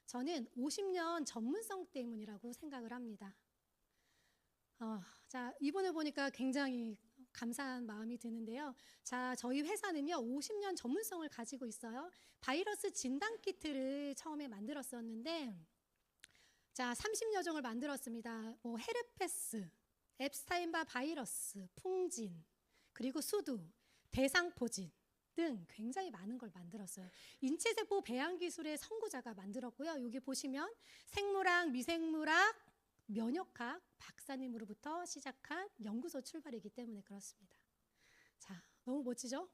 저는 50년 전문성 때문이라고 생각을 합니다. 자, 이분을 보니까 굉장히 감사한 마음이 드는데요. 자, 저희 회사는요, 50년 전문성을 가지고 있어요. 바이러스 진단 키트를 처음에 만들었었는데, 자, 30여 종을 만들었습니다. 뭐 헤르페스, 앱스타인바 바이러스, 풍진, 그리고 수두, 대상포진 등 굉장히 많은 걸 만들었어요. 인체세포 배양 기술의 선구자가 만들었고요. 여기 보시면 생물학, 미생물학, 면역학 박사님으로부터 시작한 연구소 출발이기 때문에 그렇습니다. 자, 너무 멋지죠?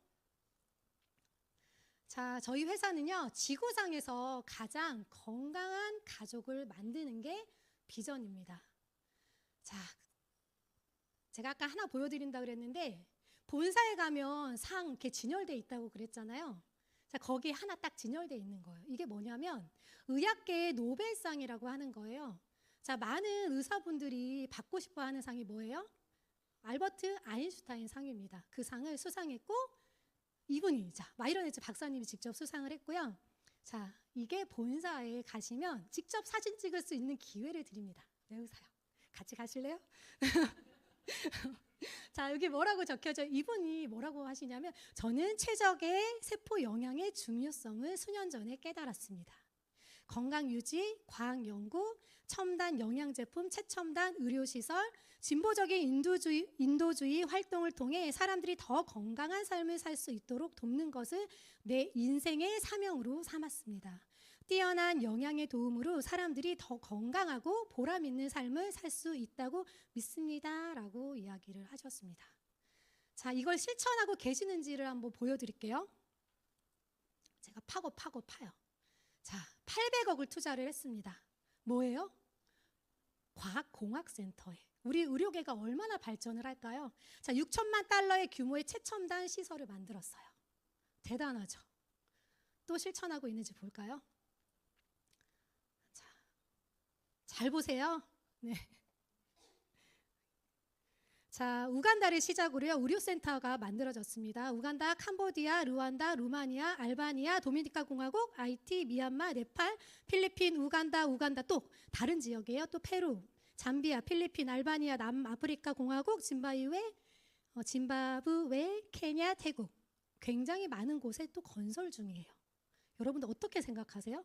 자, 저희 회사는요, 지구상에서 가장 건강한 가족을 만드는 게 비전입니다. 자, 제가 아까 하나 보여드린다 그랬는데 본사에 가면 상 이렇게 진열돼 있다고 그랬잖아요. 자, 거기에 하나 딱 진열돼 있는 거예요. 이게 뭐냐면 의학계의 노벨상이라고 하는 거예요. 자, 많은 의사분들이 받고 싶어 하는 상이 뭐예요? 알버트 아인슈타인 상입니다. 그 상을 수상했고 이분이, 자, 마이러네츠 박사님이 직접 수상을 했고요. 자, 이게 본사에 가시면 직접 사진 찍을 수 있는 기회를 드립니다. 왜 웃어요? 같이 가실래요? 자, 여기 뭐라고 적혀져? 이분이 뭐라고 하시냐면 저는 최적의 세포 영양의 중요성을 수년 전에 깨달았습니다. 건강 유지, 과학 연구, 첨단 영양 제품, 최첨단 의료 시설, 진보적인 인도주의 활동을 통해 사람들이 더 건강한 삶을 살 수 있도록 돕는 것을 내 인생의 사명으로 삼았습니다. 뛰어난 영양의 도움으로 사람들이 더 건강하고 보람 있는 삶을 살 수 있다고 믿습니다. 라고 이야기를 하셨습니다. 자, 이걸 실천하고 계시는지를 한번 보여드릴게요. 제가 파요. 자, 800억을 투자를 했습니다. 뭐예요? 과학공학센터에 우리 의료계가 얼마나 발전을 할까요? 자, 6천만 달러의 규모의 최첨단 시설을 만들었어요. 대단하죠? 또 실천하고 있는지 볼까요? 자, 잘 보세요. 네. 자, 우간다를 시작으로요, 의료센터가 만들어졌습니다. 우간다, 캄보디아, 루안다, 루마니아, 알바니아, 도미니카 공화국, 하이티, 미얀마, 네팔, 필리핀, 우간다 또 다른 지역이에요. 또 페루, 잠비아, 필리핀, 알바니아, 남아프리카 공화국, 짐바브웨, 케냐, 태국. 굉장히 많은 곳에 또 건설 중이에요. 여러분들 어떻게 생각하세요?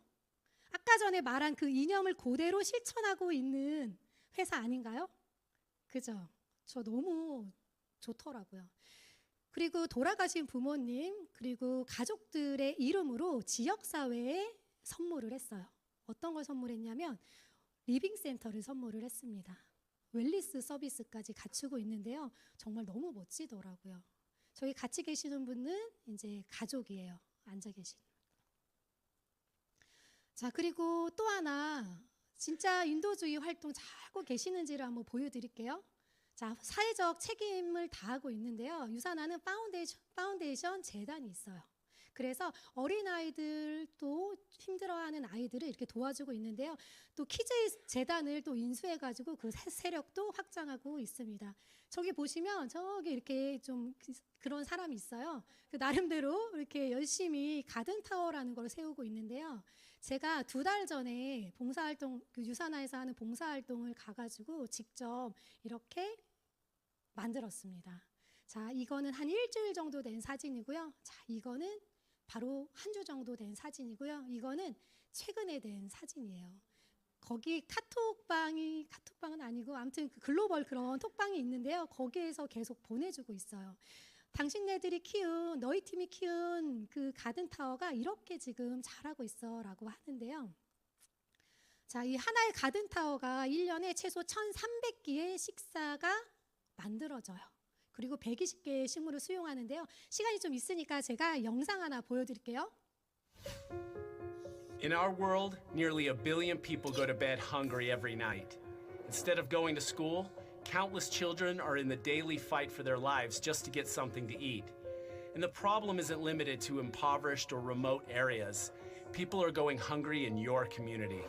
아까 전에 말한 그 이념을 그대로 실천하고 있는 회사 아닌가요? 그죠? 저 너무 좋더라고요. 그리고 돌아가신 부모님 그리고 가족들의 이름으로 지역사회에 선물을 했어요. 어떤 걸 선물했냐면 리빙센터를 선물을 했습니다. 웰리스 서비스까지 갖추고 있는데요. 정말 너무 멋지더라고요. 저기 같이 계시는 분은 이제 가족이에요. 앉아 계신. 자, 그리고 또 하나 진짜 인도주의 활동 잘 하고 계시는지를 한번 보여드릴게요. 자, 사회적 책임을 다하고 있는데요. 유산하는 파운데이션 재단이 있어요. 그래서 어린아이들도 힘들어하는 아이들을 이렇게 도와주고 있는데요. 또 키즈 재단을 또 인수해가지고 그 세력도 확장하고 있습니다. 저기 보시면 저기 이렇게 좀 그런 사람이 있어요. 그 나름대로 이렇게 열심히 가든타워라는 걸 세우고 있는데요. 제가 2달 전에 봉사활동, 그 유산화에서 하는 봉사활동을 가가지고 직접 이렇게 만들었습니다. 자, 이거는 한 일주일 정도 된 사진이고요. 자, 이거는 바로 한 주 정도 된 사진이고요. 이거는 최근에 된 사진이에요. 거기 카톡방은 아니고 아무튼 그 글로벌 그런 톡방이 있는데요. 거기에서 계속 보내주고 있어요. 당신네들이 키운, 너희 팀이 키운 그 가든타워가 이렇게 지금 잘하고 있어 라고 하는데요. 자, 이 하나의 가든타워가 1년에 최소 1,300끼의 식사가 만들어져요. 그리고 120개의 식물을 수용하는데요. 시간이 좀 있으니까 제가 영상 하나 보여드릴게요. In our world, nearly 1 billion people go to bed hungry every night. Instead of going to school, countless children are in the daily fight for their lives just to get something to eat. And the problem isn't limited to impoverished or remote areas. People are going hungry in your community.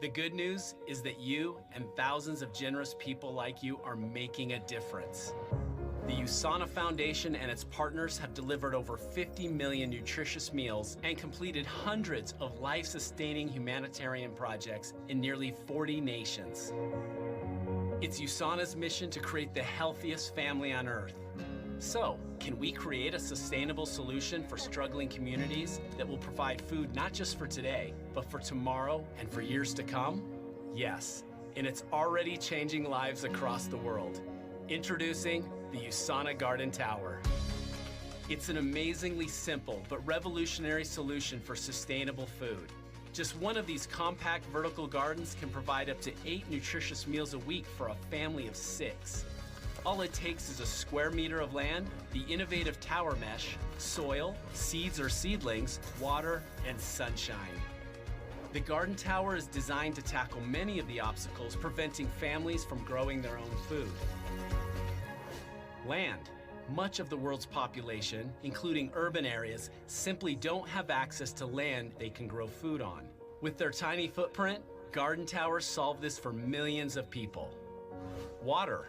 The good news is that you and thousands of generous people like you are making a difference. The USANA Foundation and its partners have delivered over 50 million nutritious meals and completed hundreds of life-sustaining humanitarian projects in nearly 40 nations. It's USANA's mission to create the healthiest family on earth. So, can we create a sustainable solution for struggling communities that will provide food not just for today, but for tomorrow and for years to come? Yes, and it's already changing lives across the world. Introducing the USANA Garden Tower. It's an amazingly simple but revolutionary solution for sustainable food. Just one of these compact vertical gardens can provide up to 8 nutritious meals a week for a family of 6. All it takes is a square meter of land, the innovative tower mesh, soil, seeds or seedlings, water, and sunshine. The Garden Tower is designed to tackle many of the obstacles preventing families from growing their own food. Land. Much of the world's population, including urban areas, simply don't have access to land they can grow food on. With their tiny footprint, garden towers solve this for millions of people. Water.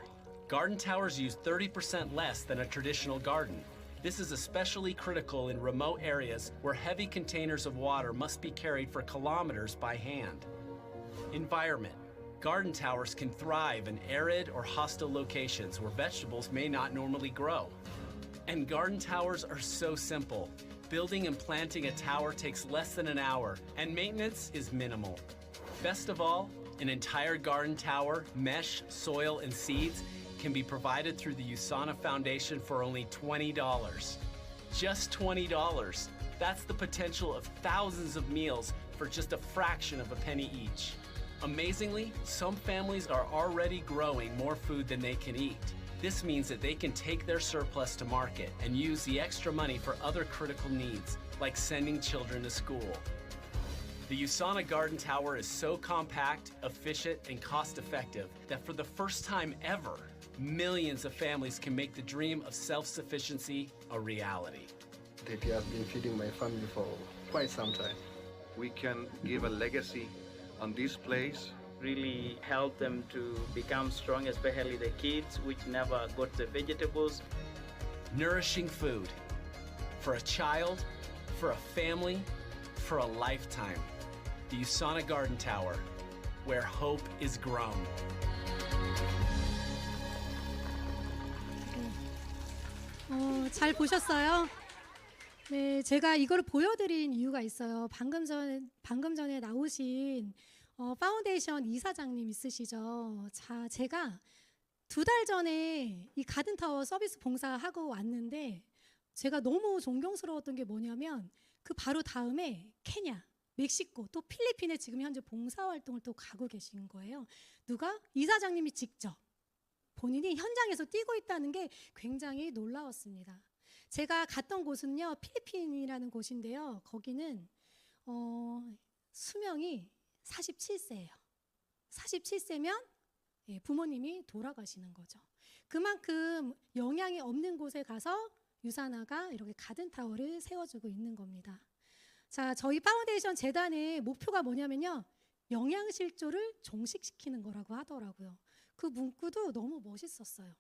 Garden towers use 30% less than a traditional garden. This is especially critical in remote areas where heavy containers of water must be carried for kilometers by hand. Environment. Garden towers can thrive in arid or hostile locations where vegetables may not normally grow. And garden towers are so simple. Building and planting a tower takes less than an hour, and maintenance is minimal. Best of all, an entire garden tower, mesh, soil, and seeds can be provided through the USANA Foundation for only $20. Just $20. That's the potential of thousands of meals for just a fraction of a penny each. Amazingly, some families are already growing more food than they can eat. This means that they can take their surplus to market and use the extra money for other critical needs, like sending children to school. The USANA Garden Tower is so compact, efficient, and cost-effective that for the first time ever, millions of families can make the dream of self-sufficiency a reality. It has been feeding my family for quite some time. We can give a legacy on this place. Really help them to become strong, especially the kids which never got the vegetables. Nourishing food for a child, for a family, for a lifetime. The USANA Garden Tower, where hope is grown. 잘 보셨어요? 네, 제가 이걸 보여드린 이유가 있어요. 방금 전에 나오신 파운데이션 이사장님 있으시죠? 자, 제가 2달 전에 이 가든타워 서비스 봉사하고 왔는데 제가 너무 존경스러웠던 게 뭐냐면 그 바로 다음에 케냐, 멕시코, 또 필리핀에 지금 현재 봉사활동을 또 가고 계신 거예요. 누가? 이사장님이 직접 본인이 현장에서 뛰고 있다는 게 굉장히 놀라웠습니다. 제가 갔던 곳은요, 필리핀이라는 곳인데요. 거기는 수명이 47세예요. 47세면 부모님이 돌아가시는 거죠. 그만큼 영향이 없는 곳에 가서 유사나가 이렇게 가든타워를 세워주고 있는 겁니다. 자, 저희 파운데이션 재단의 목표가 뭐냐면요, 영양실조를 종식시키는 거라고 하더라고요. 그 문구도 너무 멋있었어요.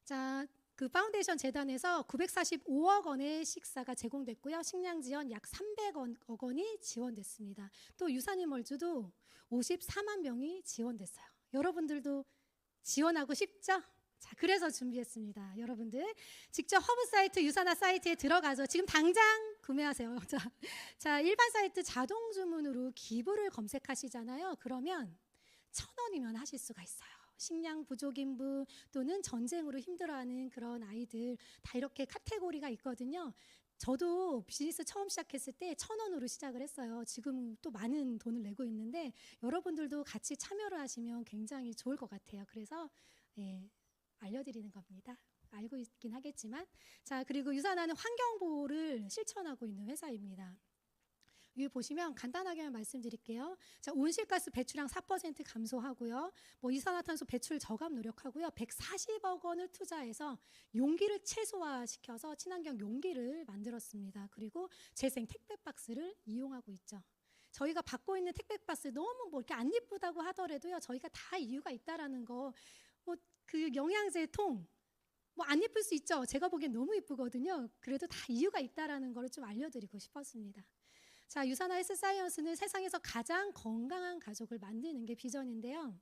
자, 그 파운데이션 재단에서 945억 원의 식사가 제공됐고요. 식량 지원 약 300억 원이 지원됐습니다. 또 유산인 멀주도 54만 명이 지원됐어요. 여러분들도 지원하고 싶죠? 자, 그래서 준비했습니다. 여러분들 직접 허브 사이트 유산화 사이트에 들어가서 지금 당장 구매하세요. 자, 일반 사이트 자동 주문으로 기부를 검색하시잖아요. 그러면 1,000원이면 하실 수가 있어요. 식량 부족인 분 또는 전쟁으로 힘들어하는 그런 아이들 다 이렇게 카테고리가 있거든요. 저도 비즈니스 처음 시작했을 때 1,000원으로 시작을 했어요. 지금 또 많은 돈을 내고 있는데 여러분들도 같이 참여를 하시면 굉장히 좋을 것 같아요. 그래서 알려드리는 겁니다. 알고 있긴 하겠지만. 자, 그리고 유산하는 환경보호를 실천하고 있는 회사입니다. 여기 보시면 간단하게만 말씀드릴게요. 자, 온실가스 배출량 4% 감소하고요. 이산화탄소 배출 저감 노력하고요. 140억 원을 투자해서 용기를 최소화시켜서 친환경 용기를 만들었습니다. 그리고 재생 택배 박스를 이용하고 있죠. 저희가 받고 있는 택배 박스 너무 이렇게 안 예쁘다고 하더라도요. 저희가 다 이유가 있다라는 거. 그 영양제 통 안 예쁠 수 있죠. 제가 보기엔 너무 예쁘거든요. 그래도 다 이유가 있다라는 걸 좀 알려드리고 싶었습니다. 자, 유산화 헬스 사이언스는 세상에서 가장 건강한 가족을 만드는 게 비전인데요.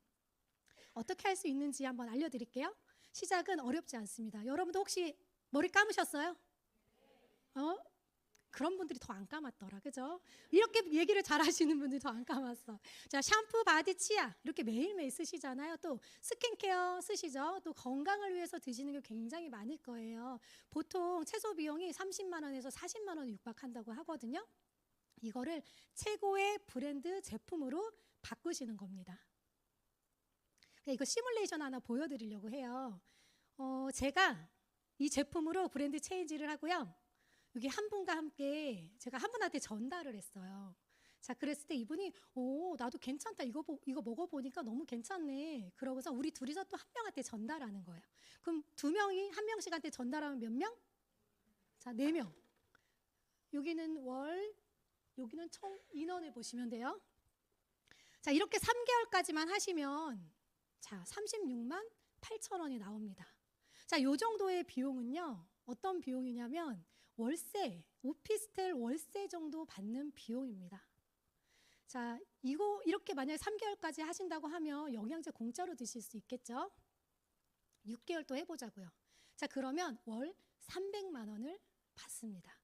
어떻게 할 수 있는지 한번 알려드릴게요. 시작은 어렵지 않습니다. 여러분도 혹시 머리 감으셨어요? 그런 분들이 더 안 감았더라, 그죠? 이렇게 얘기를 잘 하시는 분들이 더 안 감았어. 자, 샴푸, 바디, 치아 이렇게 매일매일 쓰시잖아요. 또 스킨케어 쓰시죠. 또 건강을 위해서 드시는 게 굉장히 많을 거예요. 보통 최소 비용이 30만 원에서 40만 원에 육박한다고 하거든요. 이거를 최고의 브랜드 제품으로 바꾸시는 겁니다. 이거 시뮬레이션 하나 보여드리려고 해요. 제가 이 제품으로 브랜드 체인지를 하고요. 여기 한 분과 함께 제가 한 분한테 전달을 했어요. 자, 그랬을 때 이분이 나도 괜찮다. 이거 먹어보니까 너무 괜찮네. 그러고서 우리 둘이서 또 한 명한테 전달하는 거예요. 그럼 2명이 한 명씩한테 전달하면 몇 명? 자, 4명. 여기는 여기는 총 인원을 보시면 돼요. 자, 이렇게 3개월까지만 하시면 자, 36만 8천 원이 나옵니다. 자, 요 정도의 비용은요. 어떤 비용이냐면 월세, 오피스텔 월세 정도 받는 비용입니다. 자, 이렇게 만약에 3개월까지 하신다고 하면 영양제 공짜로 드실 수 있겠죠? 6개월 또 해보자고요. 자, 그러면 월 300만 원을 받습니다.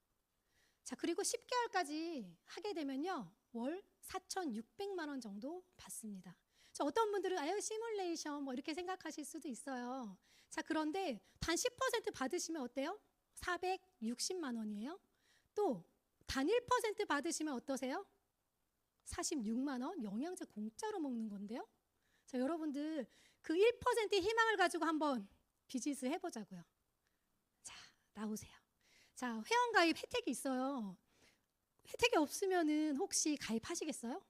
자, 그리고 10개월까지 하게 되면요. 월 4,600만 원 정도 받습니다. 자, 어떤 분들은 시뮬레이션 이렇게 생각하실 수도 있어요. 자, 그런데 단 10% 받으시면 어때요? 460만 원이에요. 또 단 1% 받으시면 어떠세요? 46만 원 영양제 공짜로 먹는 건데요. 자, 여러분들 그 1%의 희망을 가지고 한번 비즈니스 해보자고요. 자, 나오세요. 자, 회원가입 혜택이 있어요. 혜택이 없으면은 혹시 가입하시겠어요?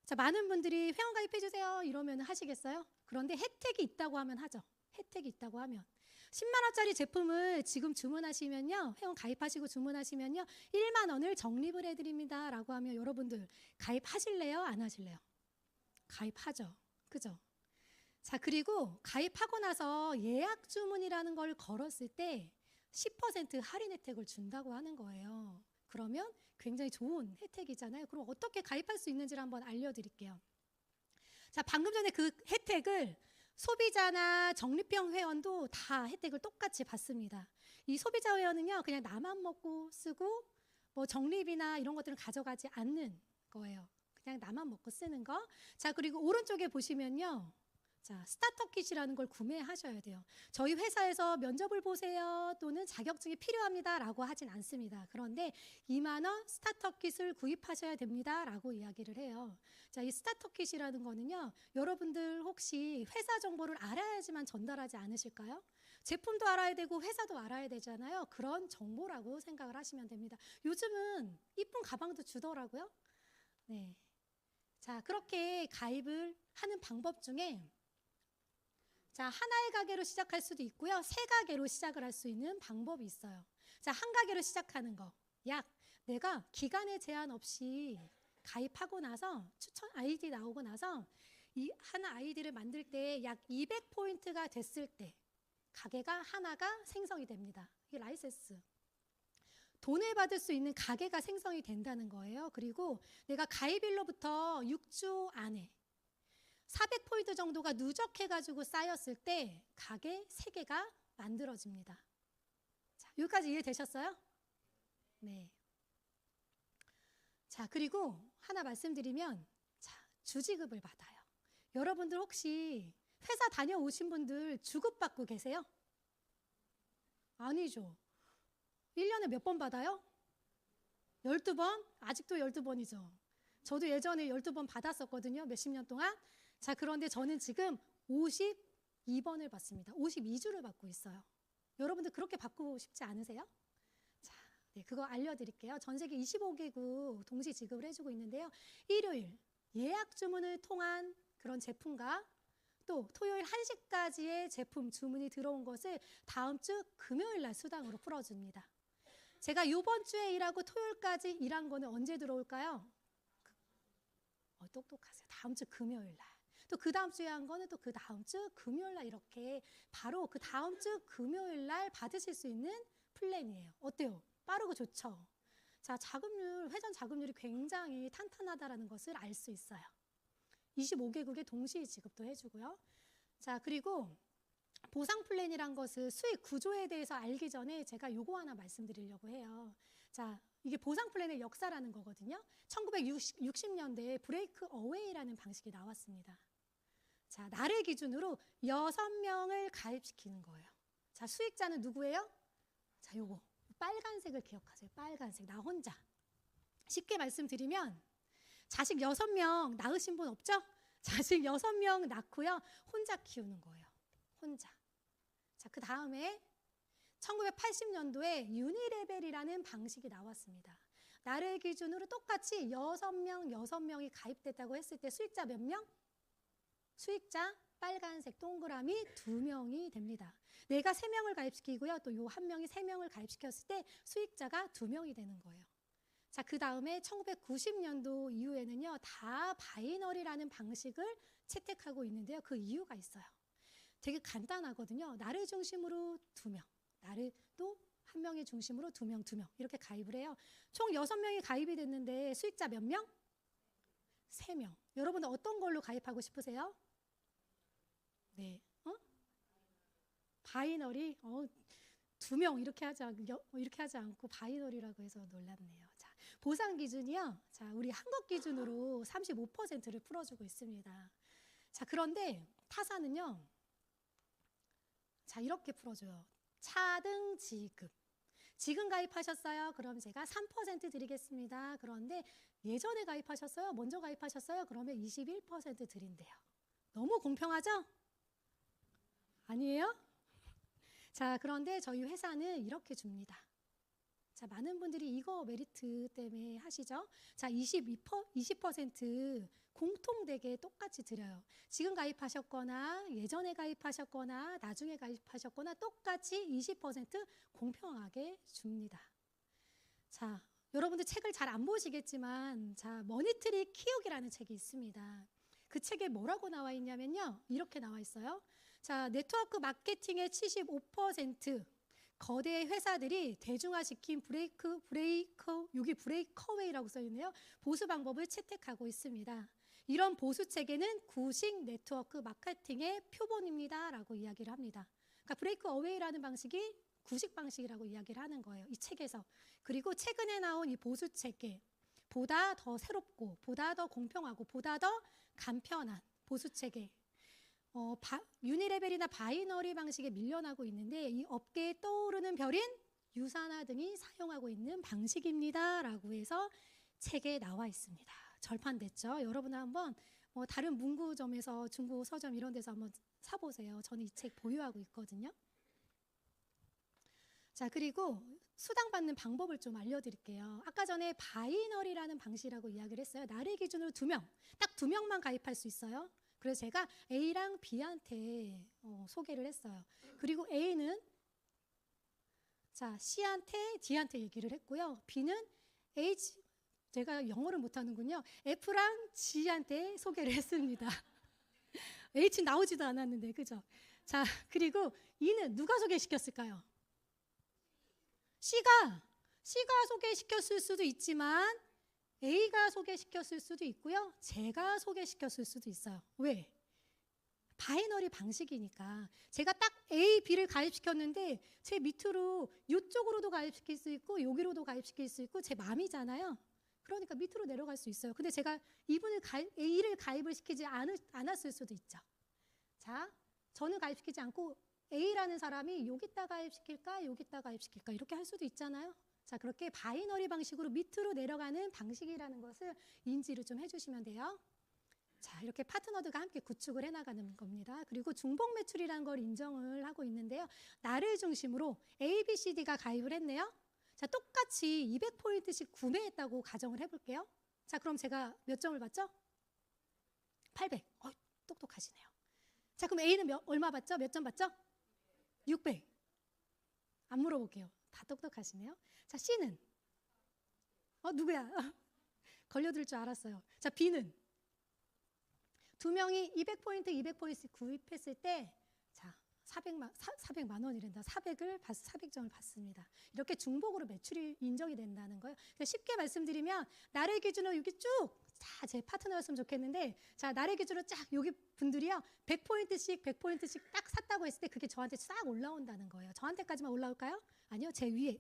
자, 많은 분들이 회원 가입해 주세요 이러면 하시겠어요? 그런데 혜택이 있다고 하면 하죠. 혜택이 있다고 하면 10만 원짜리 제품을 지금 주문하시면요, 회원 가입하시고 주문하시면요 1만 원을 적립을 해드립니다 라고 하면 여러분들 가입하실래요? 안 하실래요? 가입하죠. 그죠? 자, 그리고 가입하고 나서 예약 주문이라는 걸 걸었을 때 10% 할인 혜택을 준다고 하는 거예요. 그러면 굉장히 좋은 혜택이잖아요. 그럼 어떻게 가입할 수 있는지를 한번 알려드릴게요. 자, 방금 전에 그 혜택을 소비자나 적립형 회원도 다 혜택을 똑같이 받습니다. 이 소비자 회원은요, 그냥 나만 먹고 쓰고 뭐 적립이나 이런 것들은 가져가지 않는 거예요. 그냥 나만 먹고 쓰는 거. 자, 그리고 오른쪽에 보시면요, 자, 스타터 킷이라는 걸 구매하셔야 돼요. 저희 회사에서 면접을 보세요 또는 자격증이 필요합니다 라고 하진 않습니다. 그런데 2만 원 스타터 킷을 구입하셔야 됩니다 라고 이야기를 해요. 자, 이 스타터 킷이라는 거는요, 여러분들 혹시 회사 정보를 알아야지만 전달하지 않으실까요? 제품도 알아야 되고 회사도 알아야 되잖아요. 그런 정보라고 생각을 하시면 됩니다. 요즘은 이쁜 가방도 주더라고요. 네. 자, 그렇게 가입을 하는 방법 중에, 자, 하나의 가게로 시작할 수도 있고요, 세 가게로 시작을 할 수 있는 방법이 있어요. 자, 한 가게로 시작하는 거, 약 내가 기간에 제한 없이 가입하고 나서 추천 아이디 나오고 나서 이 하나 아이디를 만들 때 약 200포인트가 됐을 때 가게가 하나가 생성이 됩니다. 이게 라이센스. 돈을 받을 수 있는 가게가 생성이 된다는 거예요. 그리고 내가 가입일로부터 6주 안에 400포인트 정도가 누적해가지고 쌓였을 때 가게 3개가 만들어집니다. 자, 여기까지 이해되셨어요? 네. 자, 그리고 하나 말씀드리면, 자, 주지급을 받아요. 여러분들 혹시 회사 다녀오신 분들 주급 받고 계세요? 아니죠. 1년에 몇 번 받아요? 12번? 아직도 12번이죠. 저도 예전에 12번 받았었거든요. 몇십 년 동안. 자, 그런데 저는 지금 52번을 받습니다. 52주를 받고 있어요. 여러분들 그렇게 받고 싶지 않으세요? 자, 네, 그거 알려드릴게요. 전 세계 25개국 동시 지급을 해주고 있는데요. 일요일 예약 주문을 통한 그런 제품과 또 토요일 1시까지의 제품 주문이 들어온 것을 다음 주 금요일 날 수당으로 풀어줍니다. 제가 이번 주에 일하고 토요일까지 일한 거는 언제 들어올까요? 똑똑하세요. 다음 주 금요일 날. 또 그 다음 주에 한 거는 또 그 다음 주 금요일 날, 이렇게 바로 그 다음 주 금요일 날 받으실 수 있는 플랜이에요. 어때요? 빠르고 좋죠? 자, 자금률, 회전 자금률이 굉장히 탄탄하다라는 것을 알 수 있어요. 25개국의 동시 지급도 해주고요. 자, 그리고 보상 플랜이란 것을 수익 구조에 대해서 알기 전에 제가 요거 하나 말씀드리려고 해요. 자, 이게 보상 플랜의 역사라는 거거든요. 1960년대에 브레이크 어웨이라는 방식이 나왔습니다. 자, 나를 기준으로 6명을 가입시키는 거예요. 자, 수익자는 누구예요? 자, 요거 빨간색을 기억하세요. 빨간색, 나 혼자. 쉽게 말씀드리면 자식 6명 낳으신 분 없죠? 자식 6명 낳고요, 혼자 키우는 거예요. 혼자. 자, 그 다음에 1980년도에 유니레벨이라는 방식이 나왔습니다. 나를 기준으로 똑같이 6명이 가입됐다고 했을 때 수익자 몇 명? 수익자 빨간색 동그라미 2명이 됩니다. 내가 3명을 가입시키고요, 또 요 한 명이 3명을 가입시켰을 때 수익자가 2명이 되는 거예요. 자, 그 다음에 1990년도 이후에는요, 다 바이너리라는 방식을 채택하고 있는데요. 그 이유가 있어요. 되게 간단하거든요. 나를 중심으로 2명, 나를 또 한 명의 중심으로 2명, 2명 이렇게 가입을 해요. 총 6명이 가입이 됐는데 수익자 몇 명? 3명. 여러분은 어떤 걸로 가입하고 싶으세요? 네, 바이너리? 2명 이렇게 하지 않고 바이너리라고 해서 놀랐네요. 자, 보상 기준이요. 자, 우리 한국 기준으로 35%를 풀어주고 있습니다. 자, 그런데 타사는요, 자, 이렇게 풀어줘요. 차등 지급. 지금 가입하셨어요? 그럼 제가 3% 드리겠습니다. 그런데 예전에 가입하셨어요? 먼저 가입하셨어요? 그러면 21% 드린대요. 너무 공평하죠? 아니에요? 자, 그런데 저희 회사는 이렇게 줍니다. 자, 많은 분들이 이거 메리트 때문에 하시죠. 자, 20% 공통되게 똑같이 드려요. 지금 가입하셨거나 예전에 가입하셨거나 나중에 가입하셨거나 똑같이 20% 공평하게 줍니다. 자, 여러분들 책을 잘 안 보시겠지만 자, 머니트리 키우기라는 책이 있습니다. 그 책에 뭐라고 나와 있냐면요. 이렇게 나와 있어요. 자, 네트워크 마케팅의 75% 거대 회사들이 대중화시킨 여기 브레이커웨이라고 써 있네요. 보수 방법을 채택하고 있습니다. 이런 보수 체계는 구식 네트워크 마케팅의 표본입니다라고 이야기를 합니다. 그러니까 브레이크어웨이라는 방식이 구식 방식이라고 이야기를 하는 거예요. 이 책에서. 그리고 최근에 나온 이 보수 체계, 보다 더 새롭고 보다 더 공평하고 보다 더 간편한 보수 체계. 유니레벨이나 바이너리 방식에 밀려나고 있는데 이 업계에 떠오르는 별인 유산화 등이 사용하고 있는 방식입니다 라고 해서 책에 나와 있습니다. 절판됐죠. 여러분 한번 다른 문구점에서 중고 서점 이런 데서 한번 사보세요. 저는 이 책 보유하고 있거든요. 자, 그리고 수당 받는 방법을 좀 알려드릴게요. 아까 전에 바이너리라는 방식이라고 이야기를 했어요. 나를 기준으로 2명, 딱 2명만 가입할 수 있어요. 그래서 제가 A랑 B한테 소개를 했어요. 그리고 A는 자, C한테 D한테 얘기를 했고요. B는 제가 영어를 못하는군요. F랑 G한테 소개를 했습니다. H 나오지도 않았는데, 그죠? 자, 그리고 E는 누가 소개시켰을까요? C가 소개시켰을 수도 있지만 A가 소개시켰을 수도 있고요. 제가 소개시켰을 수도 있어요. 왜? 바이너리 방식이니까. 제가 딱 A, B를 가입시켰는데 제 밑으로 이쪽으로도 가입시킬 수 있고 여기로도 가입시킬 수 있고 제 맘이잖아요. 그러니까 밑으로 내려갈 수 있어요. 근데 제가 A를 가입을 시키지 않았을 수도 있죠. 자, 저는 가입시키지 않고 A라는 사람이 여기다 가입시킬까 여기다 가입시킬까 이렇게 할 수도 있잖아요. 자, 그렇게 바이너리 방식으로 밑으로 내려가는 방식이라는 것을 인지를 좀 해주시면 돼요. 자, 이렇게 파트너들과 함께 구축을 해나가는 겁니다. 그리고 중복 매출이라는 걸 인정을 하고 있는데요. 나를 중심으로 A, B, C, D가 가입을 했네요. 자, 똑같이 200포인트씩 구매했다고 가정을 해볼게요. 자, 그럼 제가 몇 점을 받죠? 800. 똑똑하시네요. 자, 그럼 A는 얼마 받죠? 몇 점 받죠? 600. 안 물어볼게요. 다 똑똑하시네요. 자, C는 누구야? 걸려들 줄 알았어요. 자, B는 두 명이 200포인트씩 구입했을 때 자, 400만 원이란다. 400점을 받습니다. 이렇게 중복으로 매출이 인정이 된다는 거예요. 쉽게 말씀드리면 나를 기준으로 여기 쭉 자, 제 파트너였으면 좋겠는데 자, 나를 기준으로 쫙 여기 분들이요. 100포인트씩 딱 샀다고 했을 때 그게 저한테 싹 올라온다는 거예요. 저한테까지만 올라올까요? 아니요. 제 위에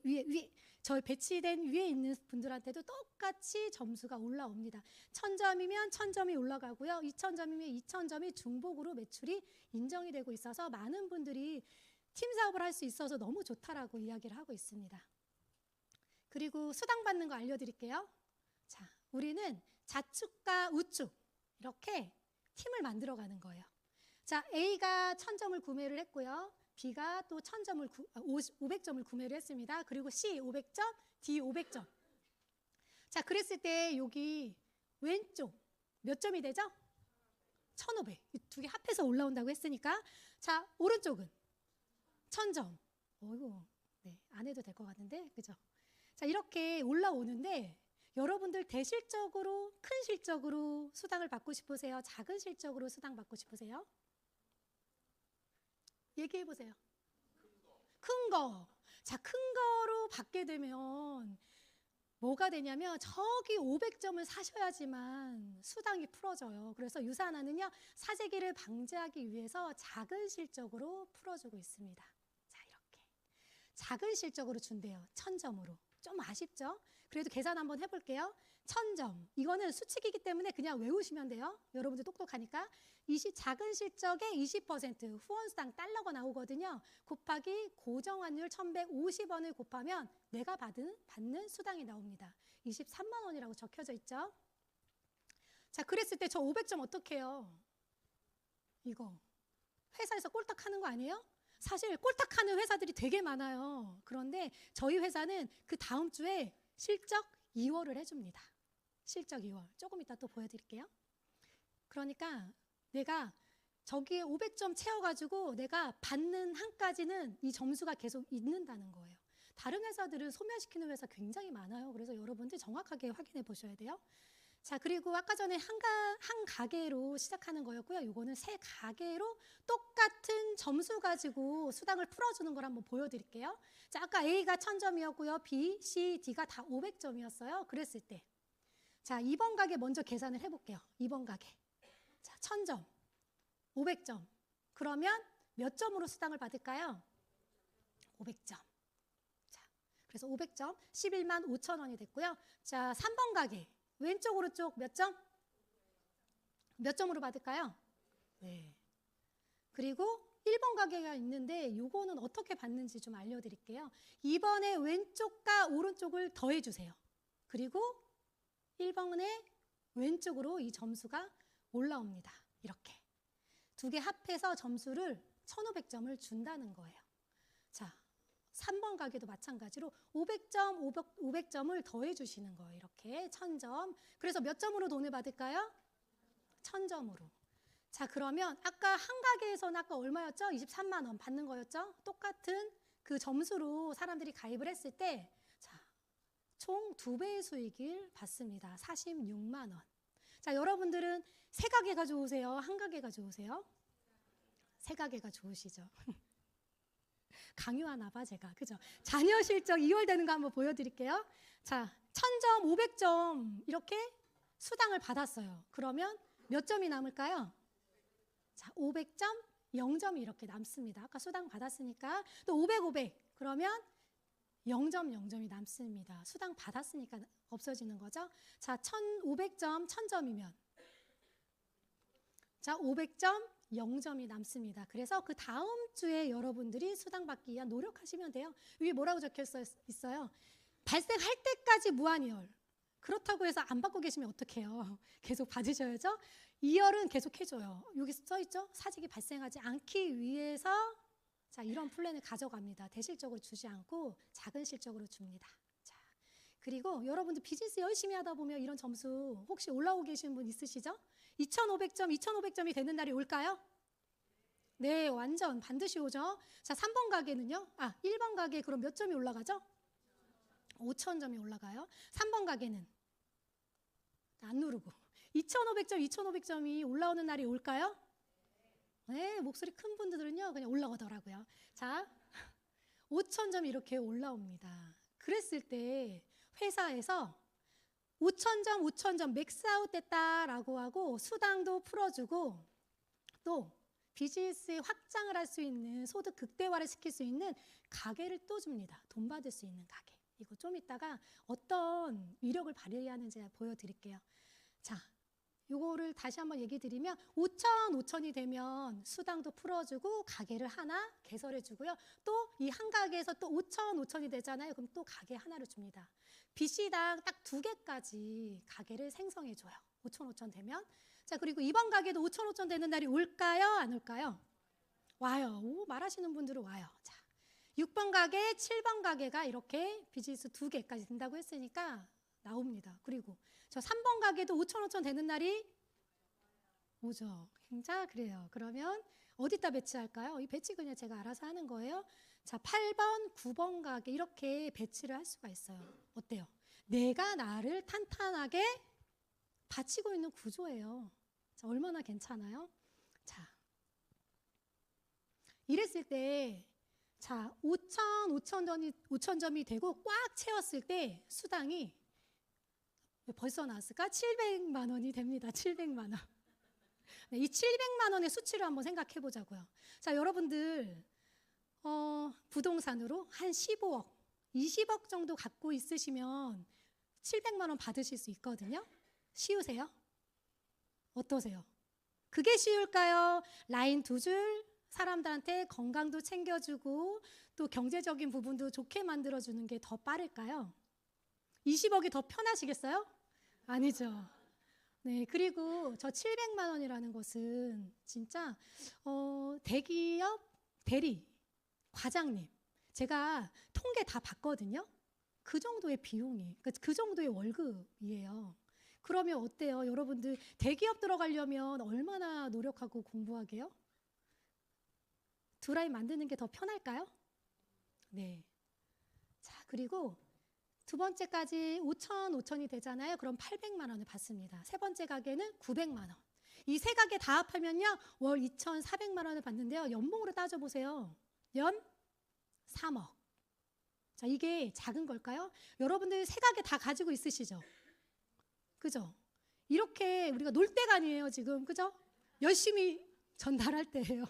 저 배치된 위에 있는 분들한테도 똑같이 점수가 올라옵니다. 1000점이면 1000점이 올라가고요. 2000점이면 2000점이 중복으로 매출이 인정이 되고 있어서 많은 분들이 팀 사업을 할 수 있어서 너무 좋다라고 이야기를 하고 있습니다. 그리고 수당 받는 거 알려드릴게요. 자, 우리는 좌측과 우측 이렇게 팀을 만들어가는 거예요. 자, A가 1000점을 구매를 했고요. B가 또 500점을 구매를 했습니다. 그리고 C 500점, D 500점. 자, 그랬을 때 여기 왼쪽 몇 점이 되죠? 1500. 이 두 개 합해서 올라온다고 했으니까 자, 오른쪽은 1000점. 어이구, 네, 안 해도 될 것 같은데, 그죠? 자, 이렇게 올라오는데 여러분들 대실적으로 큰 실적으로 수당을 받고 싶으세요? 작은 실적으로 수당 받고 싶으세요? 얘기해 보세요. 큰 거. 자, 큰 거로 받게 되면 뭐가 되냐면 저기 500점을 사셔야지만 수당이 풀어져요. 그래서 유산화는요, 사재기를 방지하기 위해서 작은 실적으로 풀어주고 있습니다. 자, 이렇게 작은 실적으로 준대요. 1000점으로. 좀 아쉽죠? 그래도 계산 한번 해볼게요. 1000점. 이거는 수칙이기 때문에 그냥 외우시면 돼요. 여러분들 똑똑하니까. 작은 실적의 20% 후원수당 달러가 나오거든요. 곱하기 고정환율 1150원을 곱하면 내가 받는 수당이 나옵니다. 23만 원이라고 적혀져 있죠. 자, 그랬을 때 저 500점 어떻게 해요? 이거 회사에서 꼴딱 하는 거 아니에요? 사실 꼴딱하는 회사들이 되게 많아요. 그런데 저희 회사는 그 다음 주에 실적 2월을 해줍니다. 실적 2월. 조금 이따 또 보여드릴게요. 그러니까 내가 저기에 500점 채워가지고 내가 받는 한까지는 이 점수가 계속 있는다는 거예요. 다른 회사들은 소멸시키는 회사 굉장히 많아요. 그래서 여러분들 정확하게 확인해 보셔야 돼요. 자, 그리고 아까 전에 한 가게로 시작하는 거였고요. 이거는 세 가게로 똑같은 점수 가지고 수당을 풀어주는 걸 한번 보여드릴게요. 자, 아까 A가 1000점이었고요. B, C, D가 다 500점이었어요. 그랬을 때. 자, 2번 가게 먼저 계산을 해볼게요. 2번 가게. 자, 1000점, 500점. 그러면 몇 점으로 수당을 받을까요? 500점. 자, 그래서 500점, 11만 5천 원이 됐고요. 자, 3번 가게. 왼쪽 오른쪽 몇 점? 몇 점으로 받을까요? 네. 그리고 1번 가게가 있는데 요거는 어떻게 받는지 좀 알려드릴게요. 2번의 왼쪽과 오른쪽을 더해주세요. 그리고 1번의 왼쪽으로 이 점수가 올라옵니다. 이렇게. 두 개 합해서 점수를 1500점을 준다는 거예요. 자, 3번 가게도 마찬가지로 500점을 더해 주시는 거예요. 이렇게 1000점. 그래서 몇 점으로 돈을 받을까요? 1000점으로. 자, 그러면 아까 한 가게에서는 아까 얼마였죠? 23만 원 받는 거였죠? 똑같은 그 점수로 사람들이 가입을 했을 때 자, 총 2배의 수익을 받습니다. 46만 원. 자, 여러분들은 세 가게가 좋으세요? 한 가게가 좋으세요? 세 가게가 좋으시죠? 강요하나 봐 제가. 그죠? 자녀 실적 2월 되는 거 한번 보여드릴게요. 자, 1000점, 500점 이렇게 수당을 받았어요. 그러면 몇 점이 남을까요? 자, 500점, 0점이 이렇게 남습니다. 아까 수당 받았으니까 또 500, 500 그러면 0점, 0점이 남습니다. 수당 받았으니까 없어지는 거죠. 자, 1500점, 1000점이면 자, 500점, 0점이 남습니다. 그래서 그 다음 주에 여러분들이 수당 받기 위한 노력하시면 돼요. 위에 뭐라고 적혀 있어요? 발생할 때까지 무한이월. 그렇다고 해서 안 받고 계시면 어떡해요? 계속 받으셔야죠. 2월은 계속 해줘요. 여기 써 있죠? 사직이 발생하지 않기 위해서 자, 이런 플랜을 가져갑니다. 대실적으로 주지 않고 작은 실적으로 줍니다. 자, 그리고 여러분들 비즈니스 열심히 하다 보면 이런 점수 혹시 올라오고 계시는 분 있으시죠? 2500점이 되는 날이 올까요? 네, 완전 반드시 오죠. 자, 3번 가게는요? 1번 가게 그럼 몇 점이 올라가죠? 5000점이 올라가요. 3번 가게는 안 누르고 2500점이 올라오는 날이 올까요? 네, 목소리 큰 분들은요 그냥 올라오더라고요. 자, 5000점이 이렇게 올라옵니다. 그랬을 때 회사에서 5000점 맥스아웃 됐다라고 하고 수당도 풀어주고 또 비즈니스의 확장을 할 수 있는 소득 극대화를 시킬 수 있는 가게를 또 줍니다. 돈 받을 수 있는 가게. 이거 좀 이따가 어떤 위력을 발휘하는지 보여드릴게요. 자, 요거를 다시 한번 얘기 드리면 5000이 되면 수당도 풀어주고 가게를 하나 개설해 주고요. 또 이 한 가게에서 또 5000이 되잖아요. 그럼 또 가게 하나를 줍니다. BC당 딱 2개까지 가게를 생성해 줘요. 5000 되면. 자, 그리고 이번 가게도 5000 되는 날이 올까요? 안 올까요? 와요. 오, 말하시는 분들은 와요. 자, 6번 가게, 7번 가게가 이렇게 비즈니스 2개까지 된다고 했으니까 나옵니다. 그리고 저 3번 가게도 5000 되는 날이 오죠. 진짜 그래요. 그러면 어디다 배치할까요? 이 배치 그냥 제가 알아서 하는 거예요. 자, 8번, 9번 가게 이렇게 배치를 할 수가 있어요. 어때요? 내가 나를 탄탄하게 받치고 있는 구조예요. 자, 얼마나 괜찮아요? 자, 이랬을 때 자, 5000점이 되고 꽉 채웠을 때 수당이 벌써 나왔을까? 700만 원이 됩니다. 700만 원. 네, 이 700만 원의 수치를 한번 생각해 보자고요. 자, 여러분들 부동산으로 한 15억, 20억 정도 갖고 있으시면 700만 원 받으실 수 있거든요. 쉬우세요? 어떠세요? 그게 쉬울까요? 라인 2줄 사람들한테 건강도 챙겨주고 또 경제적인 부분도 좋게 만들어주는 게 더 빠를까요? 20억이 더 편하시겠어요? 아니죠. 네, 그리고 저 700만 원이라는 것은 진짜 대기업, 대리 과장님, 제가 통계 다 봤거든요. 그 정도의 비용이, 그 정도의 월급이에요. 그러면 어때요? 여러분들 대기업 들어가려면 얼마나 노력하고 공부하게요? 두 라인 만드는 게 더 편할까요? 네. 자, 그리고 두 번째까지 5천이 되잖아요. 그럼 800만 원을 받습니다. 세 번째 가게는 900만 원. 이 세 가게 다 합하면요. 월 2,400만 원을 받는데요. 연봉으로 따져보세요. 연 3억. 자, 이게 작은 걸까요? 여러분들 세 가게 다 가지고 있으시죠? 그죠? 이렇게 우리가 놀 때가 아니에요, 지금. 그죠? 열심히 전달할 때예요.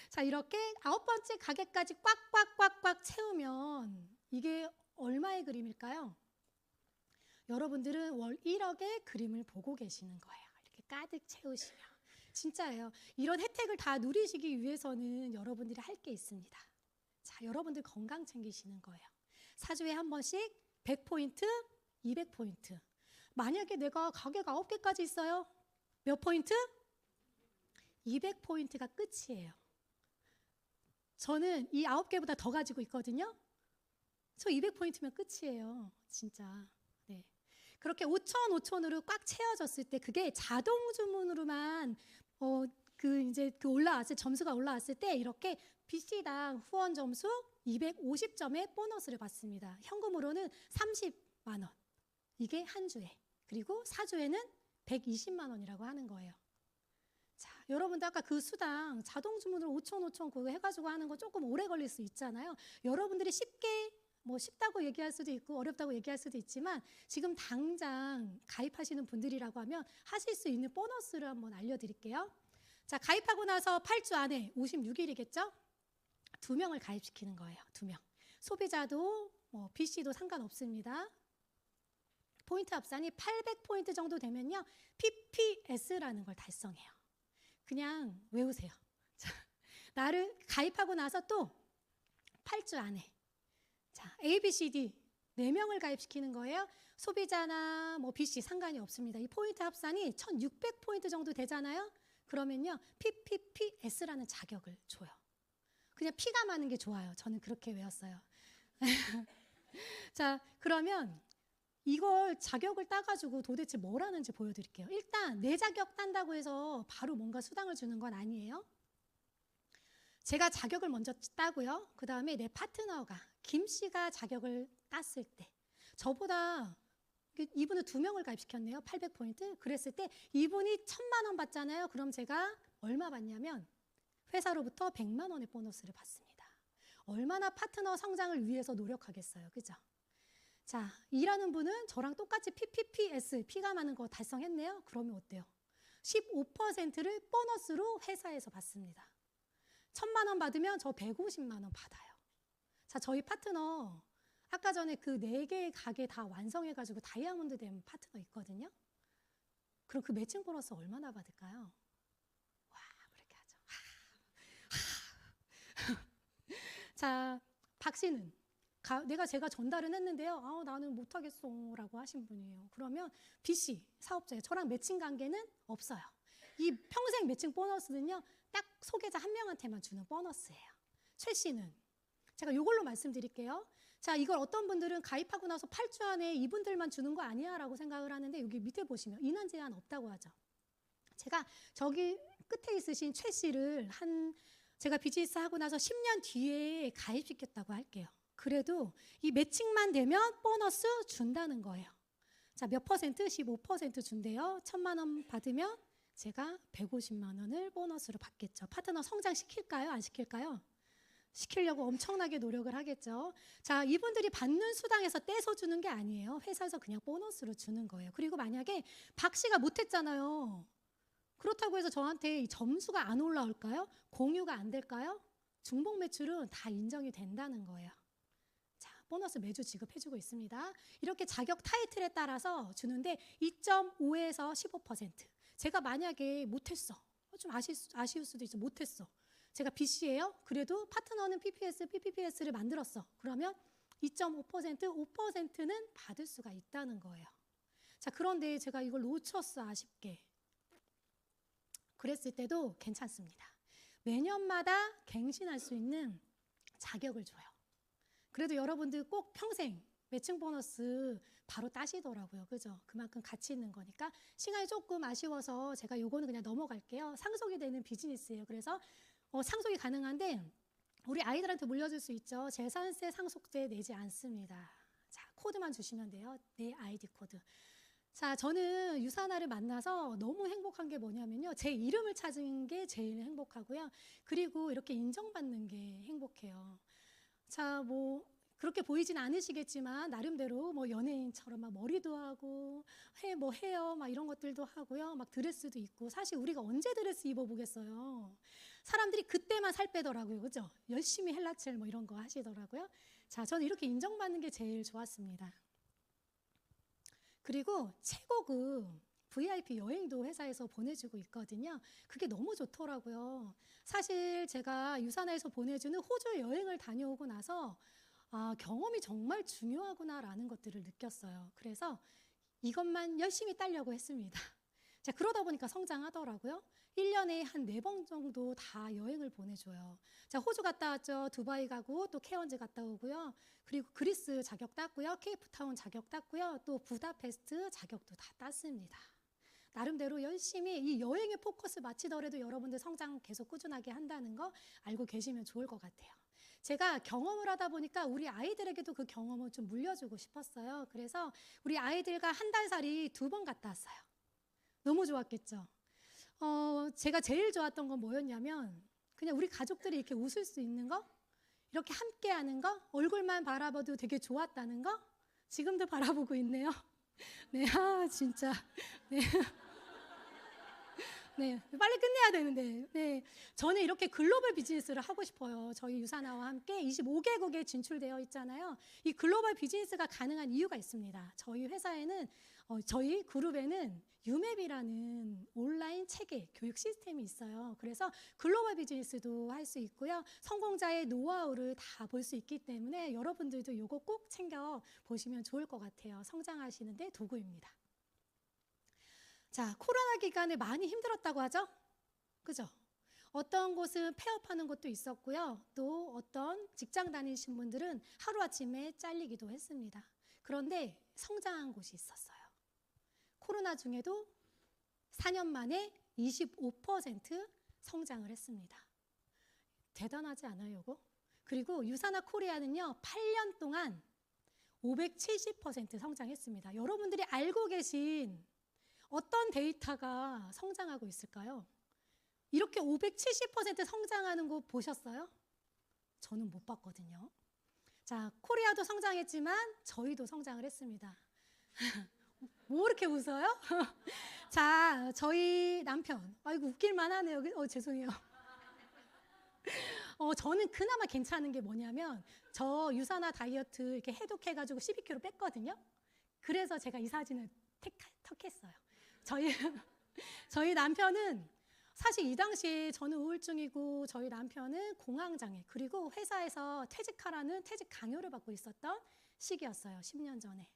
자, 이렇게 9번째 가게까지 꽉꽉꽉꽉 채우면 이게 얼마의 그림일까요? 여러분들은 월 1억의 그림을 보고 계시는 거예요. 이렇게 가득 채우시면. 진짜예요. 이런 혜택을 다 누리시기 위해서는 여러분들이 할 게 있습니다. 자, 여러분들 건강 챙기시는 거예요. 4주에 한 번씩 100포인트, 200포인트. 만약에 내가 가게가 9개까지 있어요. 몇 포인트? 200포인트가 끝이에요. 저는 이 9개보다 더 가지고 있거든요. 저 200포인트면 끝이에요. 진짜. 네. 그렇게 5,000으로 꽉 채워졌을 때 그게 자동 주문으로만 이제 올라왔을 점수가 올라왔을 때 이렇게 BC당 후원 점수 250점의 보너스를 받습니다. 현금으로는 30만 원. 이게 한 주에. 그리고 4주에는 120만 원이라고 하는 거예요. 자, 여러분들 아까 그 수당 자동 주문으로 5,000 그거 해가지고 하는 거 조금 오래 걸릴 수 있잖아요. 여러분들이 쉽게 쉽다고 얘기할 수도 있고 어렵다고 얘기할 수도 있지만 지금 당장 가입하시는 분들이라고 하면 하실 수 있는 보너스를 한번 알려드릴게요. 자, 가입하고 나서 8주 안에 56일이겠죠? 2명을 가입시키는 거예요. 2명. 소비자도 BC도 상관없습니다. 포인트 합산이 800포인트 정도 되면요. PPS라는 걸 달성해요. 그냥 외우세요. 자, 나를 가입하고 나서 또 8주 안에 자, A, B, C, D 4명을 가입시키는 거예요. 소비자나 BC 상관이 없습니다. 이 포인트 합산이 1600포인트 정도 되잖아요. 그러면요. PPPS라는 자격을 줘요. 그냥 P가 많은 게 좋아요. 저는 그렇게 외웠어요. 자, 그러면 이걸 자격을 따가지고 도대체 뭘 하는지 보여드릴게요. 일단 내 자격 딴다고 해서 바로 뭔가 수당을 주는 건 아니에요. 제가 자격을 먼저 따고요. 그 다음에 내 파트너가 김 씨가 자격을 땄을 때 저보다 이분은 2명을 가입시켰네요. 800포인트. 그랬을 때 이분이 1,000만 원 받잖아요. 그럼 제가 얼마 받냐면 회사로부터 100만 원의 보너스를 받습니다. 얼마나 파트너 성장을 위해서 노력하겠어요. 그죠? 자, 일하는 분은 저랑 똑같이 PPPS, P가 많은 거 달성했네요. 그러면 어때요? 15%를 보너스로 회사에서 받습니다. 1,000만 원 받으면 저 150만 원 받아요. 자, 저희 파트너 아까 전에 그 4개의 가게 다 완성해가지고 다이아몬드 된 파트너 있거든요. 그럼 그 매칭 보너스 얼마나 받을까요? 와, 그렇게 하죠. 자, 박 씨는 제가 전달은 했는데요. 나는 못하겠어 라고 하신 분이에요. 그러면 B 씨 사업자예요. 저랑 매칭 관계는 없어요. 이 평생 매칭 보너스는요. 딱 소개자 한 명한테만 주는 보너스예요. 최 씨는 제가 이걸로 말씀드릴게요. 자, 이걸 어떤 분들은 가입하고 나서 8주 안에 이분들만 주는 거 아니야 라고 생각을 하는데 여기 밑에 보시면 인원 제한 없다고 하죠. 제가 저기 끝에 있으신 최 씨를 제가 비즈니스 하고 나서 10년 뒤에 가입시켰다고 할게요. 그래도 이 매칭만 되면 보너스 준다는 거예요. 자, 몇 퍼센트? 15% 준대요. 1,000만 원 받으면 제가 150만 원을 보너스로 받겠죠. 파트너 성장시킬까요? 안 시킬까요? 시키려고 엄청나게 노력을 하겠죠. 자, 이분들이 받는 수당에서 떼서 주는 게 아니에요. 회사에서 그냥 보너스로 주는 거예요. 그리고 만약에 박 씨가 못했잖아요. 그렇다고 해서 저한테 이 점수가 안 올라올까요? 공유가 안 될까요? 중복 매출은 다 인정이 된다는 거예요. 자, 보너스 매주 지급해주고 있습니다. 이렇게 자격 타이틀에 따라서 주는데 2.5에서 15%. 제가 만약에 못했어. 좀 아쉬울 수도 있어. 못했어. 제가 BC예요. 그래도 파트너는 PPS, PPPS를 만들었어. 그러면 2.5%, 5%는 받을 수가 있다는 거예요. 자, 그런데 제가 이걸 놓쳤어, 아쉽게. 그랬을 때도 괜찮습니다. 매년마다 갱신할 수 있는 자격을 줘요. 그래도 여러분들 꼭 평생 매칭 보너스 바로 따시더라고요. 그죠? 그만큼 가치 있는 거니까. 시간이 조금 아쉬워서 제가 요거는 그냥 넘어갈게요. 상속이 되는 비즈니스예요. 그래서 상속이 가능한데 우리 아이들한테 물려줄 수 있죠. 재산세 상속세 내지 않습니다. 자, 코드만 주시면 돼요. 내 아이디 코드. 자, 저는 유산아를 만나서 너무 행복한 게 뭐냐면요. 제 이름을 찾은 게 제일 행복하고요. 그리고 이렇게 인정받는 게 행복해요. 자, 뭐 그렇게 보이진 않으시겠지만 나름대로 뭐 연예인처럼 막 머리도 하고 뭐 헤어 막 이런 것들도 하고요. 막 드레스도 입고. 사실 우리가 언제 드레스 입어보겠어요. 사람들이 그때만 살 빼더라고요. 그죠? 열심히 헬라첼 뭐 이런 거 하시더라고요. 자, 저는 이렇게 인정받는 게 제일 좋았습니다. 그리고 최고급 VIP 여행도 회사에서 보내주고 있거든요. 그게 너무 좋더라고요. 사실 제가 유산아에서 보내주는 호주 여행을 다녀오고 나서 경험이 정말 중요하구나라는 것들을 느꼈어요. 그래서 이것만 열심히 따려고 했습니다. 자, 그러다 보니까 성장하더라고요. 1년에 한 4번 정도 다 여행을 보내줘요. 자, 호주 갔다 왔죠. 두바이 가고 또 케언즈 갔다 오고요. 그리고 그리스 자격 땄고요. 케이프타운 자격 땄고요. 또 부다페스트 자격도 다 땄습니다. 나름대로 열심히 이 여행에 포커스 맞추더라도 여러분들 성장 계속 꾸준하게 한다는 거 알고 계시면 좋을 것 같아요. 제가 경험을 하다 보니까 우리 아이들에게도 그 경험을 좀 물려주고 싶었어요. 그래서 우리 아이들과 한 달 살이 2번 갔다 왔어요. 너무 좋았겠죠. 제가 제일 좋았던 건 뭐였냐면 그냥 우리 가족들이 이렇게 웃을 수 있는 거, 이렇게 함께 하는 거, 얼굴만 바라봐도 되게 좋았다는 거, 지금도 바라보고 있네요. 네, 진짜. 네. 네, 빨리 끝내야 되는데. 네, 저는 이렇게 글로벌 비즈니스를 하고 싶어요. 저희 유산아와 함께 25개국에 진출되어 있잖아요. 이 글로벌 비즈니스가 가능한 이유가 있습니다. 저희 회사에는, 저희 그룹에는 유맵이라는 온라인 체계, 교육 시스템이 있어요. 그래서 글로벌 비즈니스도 할 수 있고요. 성공자의 노하우를 다 볼 수 있기 때문에 여러분들도 이거 꼭 챙겨 보시면 좋을 것 같아요. 성장하시는데 도구입니다. 자, 코로나 기간에 많이 힘들었다고 하죠? 그죠? 어떤 곳은 폐업하는 곳도 있었고요. 또 어떤 직장 다니신 분들은 하루아침에 잘리기도 했습니다. 그런데 성장한 곳이 있었어요. 코로나 중에도 4년 만에 25% 성장을 했습니다. 대단하지 않아요, 이거? 그리고 유산아 코리아는요, 8년 동안 570% 성장했습니다. 여러분들이 알고 계신 어떤 데이터가 성장하고 있을까요? 이렇게 570% 성장하는 거 보셨어요? 저는 못 봤거든요. 자, 코리아도 성장했지만 저희도 성장을 했습니다. 뭐 이렇게 웃어요? 자, 저희 남편. 아이고, 웃길만 하네요. 죄송해요. 저는 그나마 괜찮은 게 뭐냐면 저 유산아 다이어트 이렇게 해독해가지고 12kg 뺐거든요. 그래서 제가 이 사진을 턱했어요. 저희 남편은 사실 이 당시에 저는 우울증이고 저희 남편은 공황장애 그리고 회사에서 퇴직하라는 퇴직 강요를 받고 있었던 시기였어요. 10년 전에.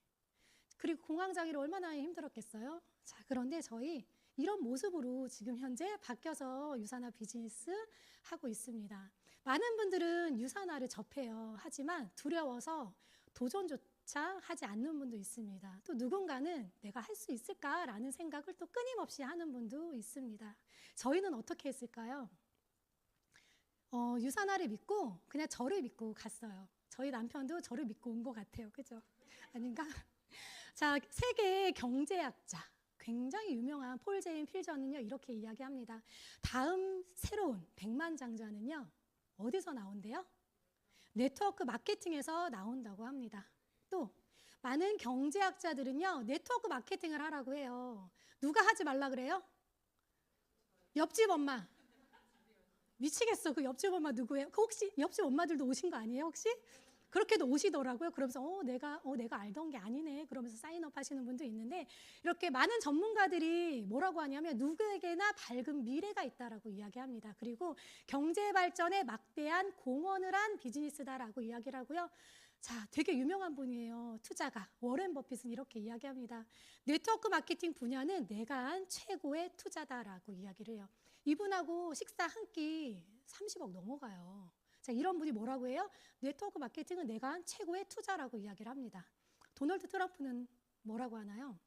그리고 공황장애로 얼마나 힘들었겠어요. 자, 그런데 저희 이런 모습으로 지금 현재 바뀌어서 유산아 비즈니스 하고 있습니다. 많은 분들은 유산아를 접해요. 하지만 두려워서 도전조차 하지 않는 분도 있습니다. 또 누군가는 내가 할 수 있을까라는 생각을 또 끊임없이 하는 분도 있습니다. 저희는 어떻게 했을까요? 유산아를 믿고 그냥 저를 믿고 갔어요. 저희 남편도 저를 믿고 온 것 같아요. 그죠? 아닌가? 자, 세계의 경제학자 굉장히 유명한 폴 제인 필전은요 이렇게 이야기합니다. 다음 새로운 백만장자는요 어디서 나온대요? 네트워크 마케팅에서 나온다고 합니다. 또 많은 경제학자들은요 네트워크 마케팅을 하라고 해요. 누가 하지 말라 그래요? 옆집 엄마. 미치겠어. 그 옆집 엄마 누구예요? 그 혹시 옆집 엄마들도 오신 거 아니에요 혹시? 그렇게도 오시더라고요. 그러면서 내가 알던 게 아니네. 그러면서 사인업 하시는 분도 있는데 이렇게 많은 전문가들이 뭐라고 하냐면 누구에게나 밝은 미래가 있다라고 이야기합니다. 그리고 경제 발전에 막대한 공헌을 한 비즈니스다라고 이야기를 하고요. 자, 되게 유명한 분이에요. 투자가. 워렌 버핏은 이렇게 이야기합니다. 네트워크 마케팅 분야는 내가 한 최고의 투자다라고 이야기를 해요. 이분하고 식사 한 끼 30억 넘어가요. 자, 이런 분이 뭐라고 해요? 네트워크 마케팅은 내가 한 최고의 투자라고 이야기를 합니다. 도널드 트럼프는 뭐라고 하나요?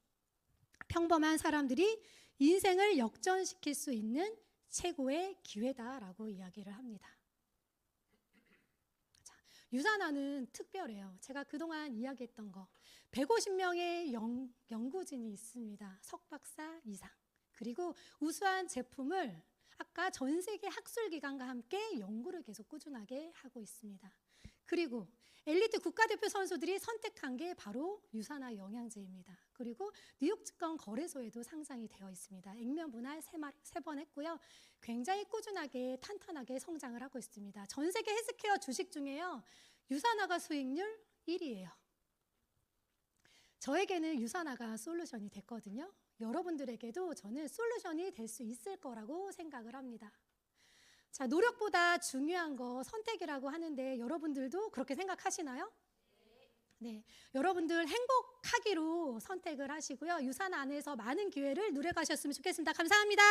평범한 사람들이 인생을 역전시킬 수 있는 최고의 기회다라고 이야기를 합니다. 자, 유산화는 특별해요. 제가 그동안 이야기했던 거 150명의 연구진이 있습니다. 석박사 이상. 그리고 우수한 제품을 아까 전 세계 학술기관과 함께 연구를 계속 꾸준하게 하고 있습니다. 그리고 엘리트 국가대표 선수들이 선택한 게 바로 유산화 영양제입니다. 그리고 뉴욕 증권 거래소에도 상장이 되어 있습니다. 액면 분할 3번 했고요. 굉장히 꾸준하게 탄탄하게 성장을 하고 있습니다. 전 세계 헬스케어 주식 중에요. 유산화가 수익률 1위예요. 저에게는 유산화가 솔루션이 됐거든요. 여러분들에게도 저는 솔루션이 될 수 있을 거라고 생각을 합니다. 자, 노력보다 중요한 거 선택이라고 하는데 여러분들도 그렇게 생각하시나요? 네, 여러분들 행복하기로 선택을 하시고요. 유산화 안에서 많은 기회를 누려가셨으면 좋겠습니다. 감사합니다.